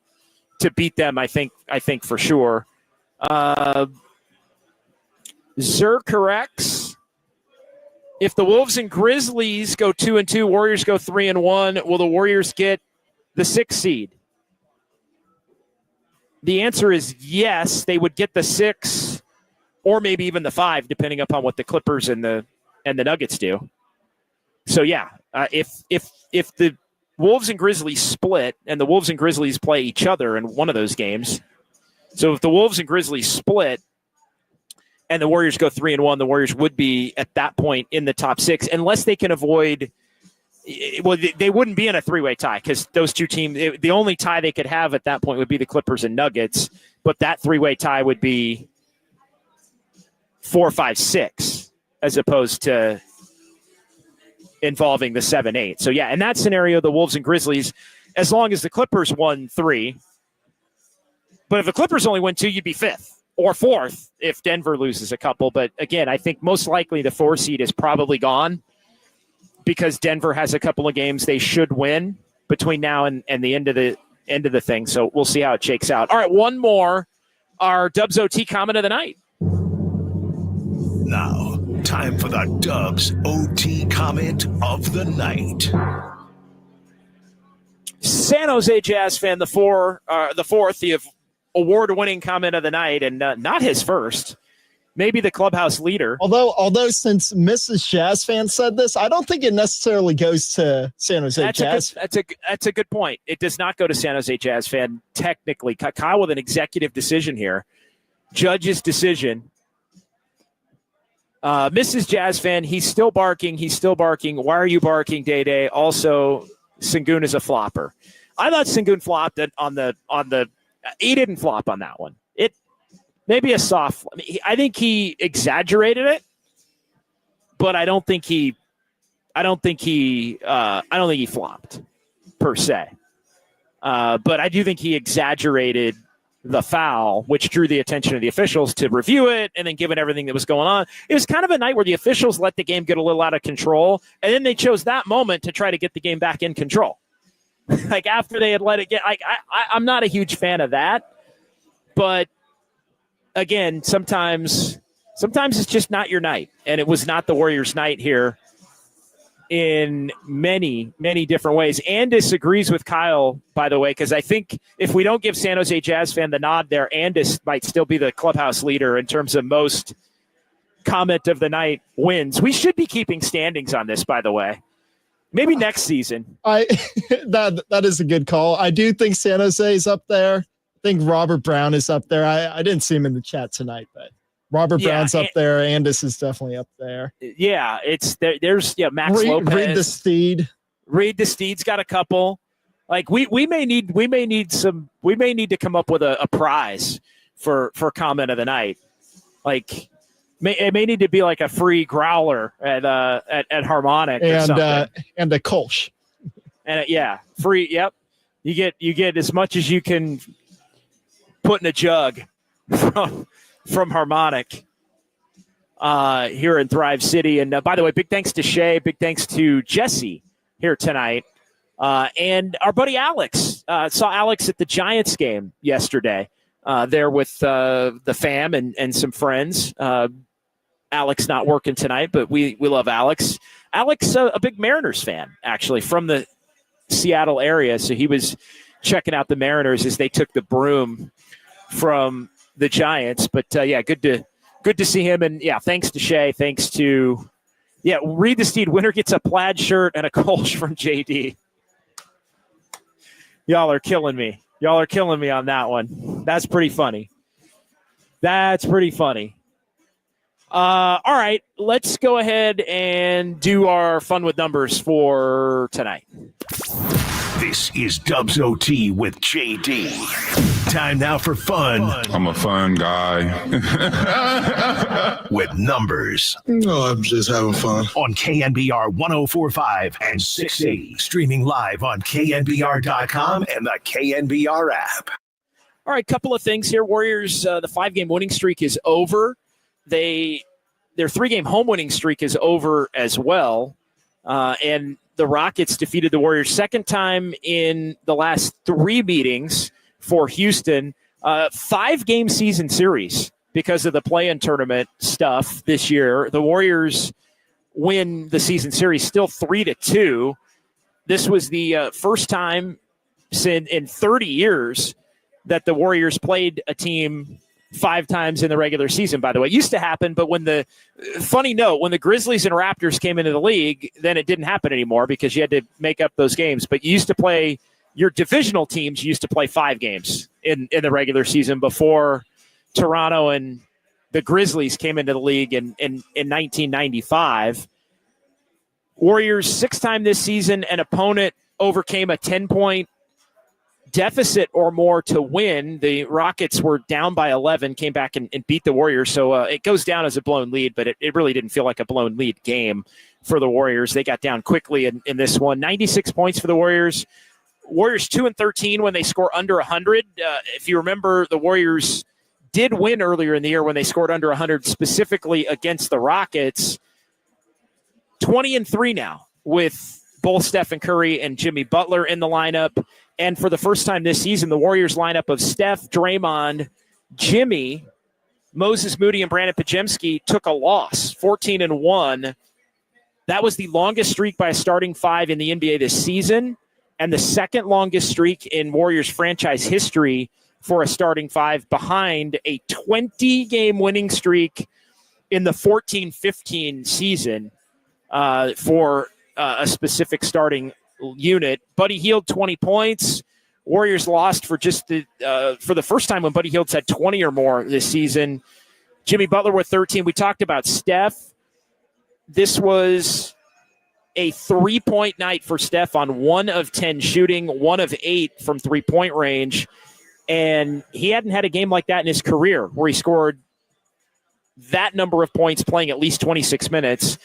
to beat them. I think for sure. Zer corrects. If the Wolves and Grizzlies go 2-2, Warriors go 3-1, will the Warriors get the 6 seed? The answer is yes. They would get the 6, or maybe even the 5, depending upon what the Clippers and the Nuggets do. So yeah, if the Wolves and Grizzlies split, and the Wolves and Grizzlies play each other in one of those games, so if the Wolves and Grizzlies split, and the Warriors go 3-1, the Warriors would be at that point in the top 6, unless they can avoid. Well, they wouldn't be in a 3-way tie because those 2 teams. The only tie they could have at that point would be the Clippers and Nuggets, but that 3-way tie would be 4, 5, 6, as opposed to involving the 7-8. So yeah, in that scenario, the Wolves and Grizzlies, as long as the Clippers won 3, but if the Clippers only win 2, you'd be 5th. or 4th if Denver loses a couple. But again, I think most likely the 4 seed is probably gone because Denver has a couple of games they should win between now and the end of the thing. So we'll see how it shakes out. All right, one more. Our Dubs OT comment of the night. Now, time for the Dubs OT comment of the night. San Jose Jazz fan, the fourth, the award-winning comment of the night, and not his first. Maybe the clubhouse leader. Although since Mrs. Jazz fan said this, I don't think it necessarily goes to San Jose Jazz. That's a good point. It does not go to San Jose Jazz fan technically. Kyle with an executive decision here. Judge's decision. Mrs. Jazz fan, he's still barking. Why are you barking, Day? Also, Sengun is a flopper. I thought Sengun flopped on the. He didn't flop on that one. It maybe a soft. I think he exaggerated it, but I don't think he flopped per se. But I do think he exaggerated the foul, which drew the attention of the officials to review it. And then given everything that was going on, it was kind of a night where the officials let the game get a little out of control. And then they chose that moment to try to get the game back in control. Like after they had let it get, I'm not a huge fan of that, but again, sometimes it's just not your night. And it was not the Warriors' night here in many, many different ways. Andis agrees with Kyle, by the way, because I think if we don't give San Jose Jazz fan the nod there, Andis might still be the clubhouse leader in terms of most comment of the night wins. We should be keeping standings on this, by the way. Maybe next season. That is a good call. I do think San Jose is up there. I think Robert Brown is up there. I didn't see him in the chat tonight, but Robert Brown's up there. Andis is definitely up there. Yeah, it's there's Max Lopez. Reed the Steed's got a couple. Like we may need to come up with a prize for comment of the night. Like it may need to be like a free growler at Harmonic or something. And a Kolsch. And free. Yep. You get as much as you can put in a jug from Harmonic here in Thrive City. And by the way, big thanks to Shay, big thanks to Jesse here tonight. And our buddy Alex. Saw Alex at the Giants game yesterday there with the fam and some friends. Alex not working tonight, but we love Alex. Alex, a big Mariners fan, actually, from the Seattle area. So he was checking out the Mariners as they took the broom from the Giants. But, good to see him. And, thanks to Shay. Thanks to, Reed the Steed. Winner gets a plaid shirt and a Kolsch from JD. Y'all are killing me. On that one. That's pretty funny. All right, let's go ahead and do our fun with numbers for tonight. This is Dubs OT with JD. Time now for fun. I'm a fun guy. With numbers. No, I'm just having fun. On KNBR 104.5 and 680. Streaming live on KNBR.com and the KNBR app. All right, couple of things here. Warriors, the 5-game winning streak is over. Their 3-game home winning streak is over as well. And the Rockets defeated the Warriors second time in the last 3 meetings for Houston. 5-game season series because of the play-in tournament stuff this year. The Warriors win the season series still 3-2. This was the first time in 30 years that the Warriors played a team 5 times in the regular season, by the way. It used to happen, but when the Grizzlies and Raptors came into the league, then it didn't happen anymore because you had to make up those games. But you used to play your divisional teams used to play 5 games in the regular season before Toronto and the Grizzlies came into the league in 1995. Warriors 6th time this season, an opponent overcame a 10-point deficit or more to win. The Rockets were down by 11, came back and beat the Warriors. So it goes down as a blown lead, but it really didn't feel like a blown lead game for the Warriors. They got down quickly in this one. 96 points for the Warriors. Warriors 2-13 when they score under 100. If you remember, the Warriors did win earlier in the year when they scored under 100, specifically against the Rockets. 20-3 now with both Stephen Curry and Jimmy Butler in the lineup. And for the first time this season, the Warriors lineup of Steph, Draymond, Jimmy, Moses Moody, and Brandon Podziemski took a loss, 14-1. That was the longest streak by a starting five in the NBA this season, and the second longest streak in Warriors franchise history for a starting five, behind a 20-game winning streak in the 14-15 season for a specific starting unit. Buddy Hield, 20 points. Warriors lost for for the first time when Buddy Hield's had 20 or more this season. Jimmy Butler with 13. We talked about Steph. This was a 3-point night for Steph on 1 of 10 shooting, 1 of 8 from 3-point range. And he hadn't had a game like that in his career where he scored that number of points playing at least 26 minutes.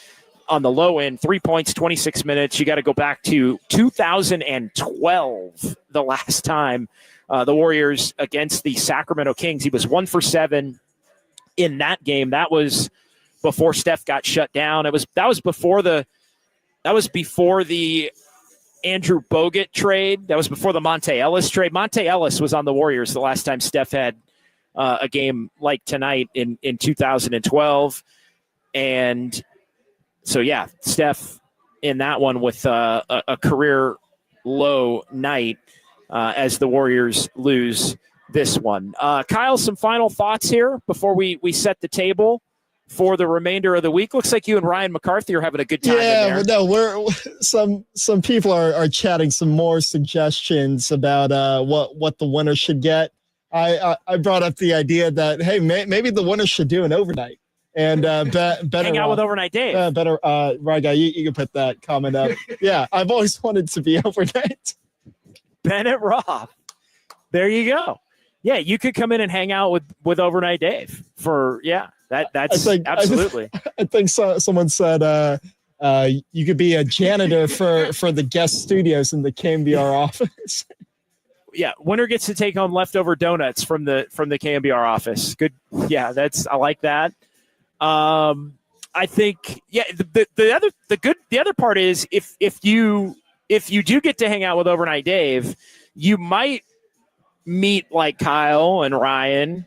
On the low end, 3 points, 26 minutes. You got to go back to 2012, the last time the Warriors against the Sacramento Kings. He was 1 for 7 in that game. That was before Steph got shut down. That was before the Andrew Bogut trade. That was before the Monte Ellis trade. Monte Ellis was on the Warriors the last time Steph had a game like tonight in 2012. And so, yeah, Steph in that one with a career low night as the Warriors lose this one. Kyle, some final thoughts here before we set the table for the remainder of the week. Looks like you and Ryan McCarthy are having a good time. Yeah, in there. no, some people are chatting some more suggestions about what the winner should get. I brought up the idea that, hey, maybe the winner should do an overnight. And better hang out with Overnight Dave. Right guy, you can put that comment up. Yeah, I've always wanted to be overnight. Bennett Roth. There you go. Yeah, you could come in and hang out with Overnight Dave for that's absolutely. I think someone said you could be a janitor for the guest studios in the KNBR office. Yeah, winner gets to take home leftover donuts from the KNBR office. Good. Yeah, I like that. I think the other part is if you do get to hang out with Overnight Dave, you might meet like Kyle and Ryan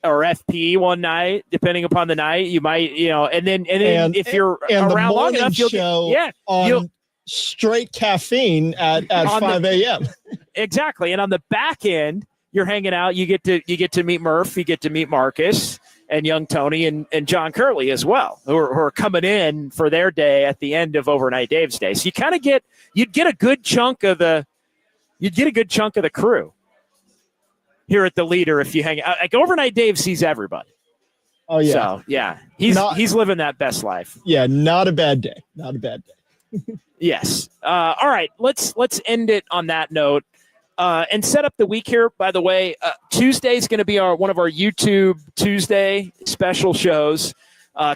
or FP one night, depending upon the night. You might, and then if you're around long enough, you'll on straight caffeine at 5 a.m. Exactly. And on the back end, you're hanging out. You get to meet Murph. You get to meet Marcus and young Tony and John Curley as well, who are coming in for their day at the end of Overnight Dave's day. So you'd get a good chunk of the crew here at the Leader if you hang out. Like Overnight Dave sees everybody. Oh yeah. So yeah, he's living that best life. Yeah, not a bad day. Not a bad day. Yes. All right. Let's end it on that note. And set up the week here, by the way. Tuesday is going to be one of our YouTube Tuesday special shows.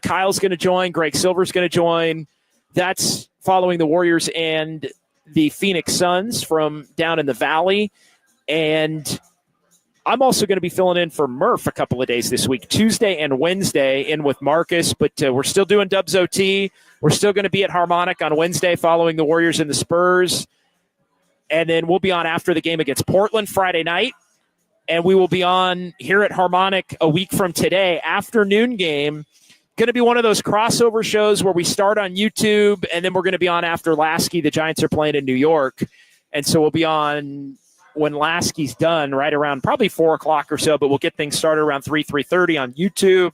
Kyle's going to join. Greg Silver's going to join. That's following the Warriors and the Phoenix Suns from down in the Valley. And I'm also going to be filling in for Murph a couple of days this week, Tuesday and Wednesday, in with Marcus. But we're still doing Dubs OT. We're still going to be at Harmonic on Wednesday following the Warriors and the Spurs. And then we'll be on after the game against Portland Friday night. And we will be on here at Harmonic a week from today, afternoon game. Going to be one of those crossover shows where we start on YouTube, and then we're going to be on after Lasky. The Giants are playing in New York. And so we'll be on when Lasky's done, right around probably 4 o'clock or so, but we'll get things started around 3:30 on YouTube.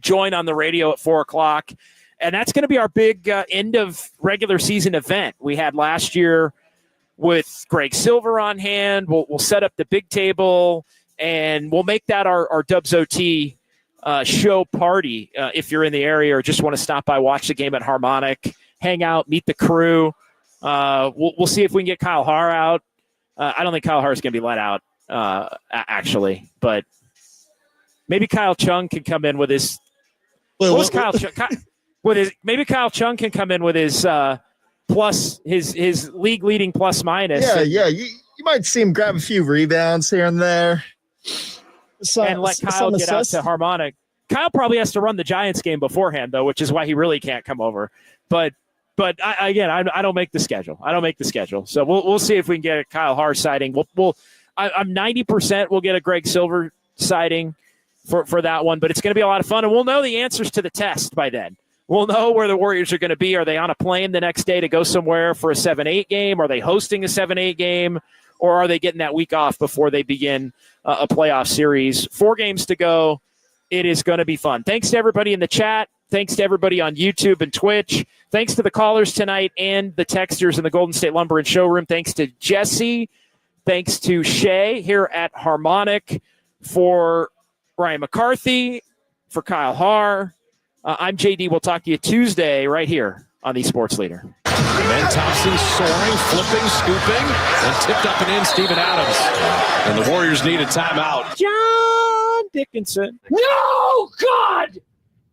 Join on the radio at 4 o'clock. And that's going to be our big end of regular season event we had last year with Greg Silver on hand. We'll set up the big table, and we'll make that our Dubs OT show party. If you're in the area or just want to stop by, watch the game at Harmonic, hang out, meet the crew. We'll see if we can get Kyle Haar out. I don't think Kyle Haar is going to be let out, actually, but maybe Kyle Chung can come in with his. Maybe Kyle Chung can come in with his plus his league leading plus minus. Yeah. You might see him grab a few rebounds here and there. and let Kyle get out to Harmonic. Kyle probably has to run the Giants game beforehand, though, which is why he really can't come over. But I don't make the schedule. So we'll see if we can get a Kyle Haar sighting. I'm 90% we'll get a Greg Silver sighting for that one, but it's going to be a lot of fun, and we'll know the answers to the test by then. We'll know where the Warriors are going to be. Are they on a plane the next day to go somewhere for a 7-8 game? Are they hosting a 7-8 game? Or are they getting that week off before they begin a playoff series? 4 games to go. It is going to be fun. Thanks to everybody in the chat. Thanks to everybody on YouTube and Twitch. Thanks to the callers tonight and the texters in the Golden State Lumber and Showroom. Thanks to Jesse. Thanks to Shay here at Harmonic. For Ryan McCarthy, for Kyle Haar. I'm JD. We'll talk to you Tuesday right here on the Sports Leader. And then Thompson soaring, flipping, scooping, and tipped up and in Steven Adams. And the Warriors need a timeout. John Dickinson. No, God!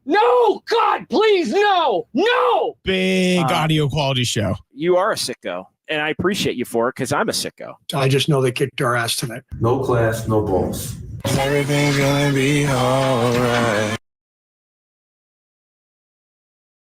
No, God, please, no! No! Big audio quality show. You are a sicko, and I appreciate you for it because I'm a sicko. I just know they kicked our ass tonight. No class, no balls. Everything's gonna be alright.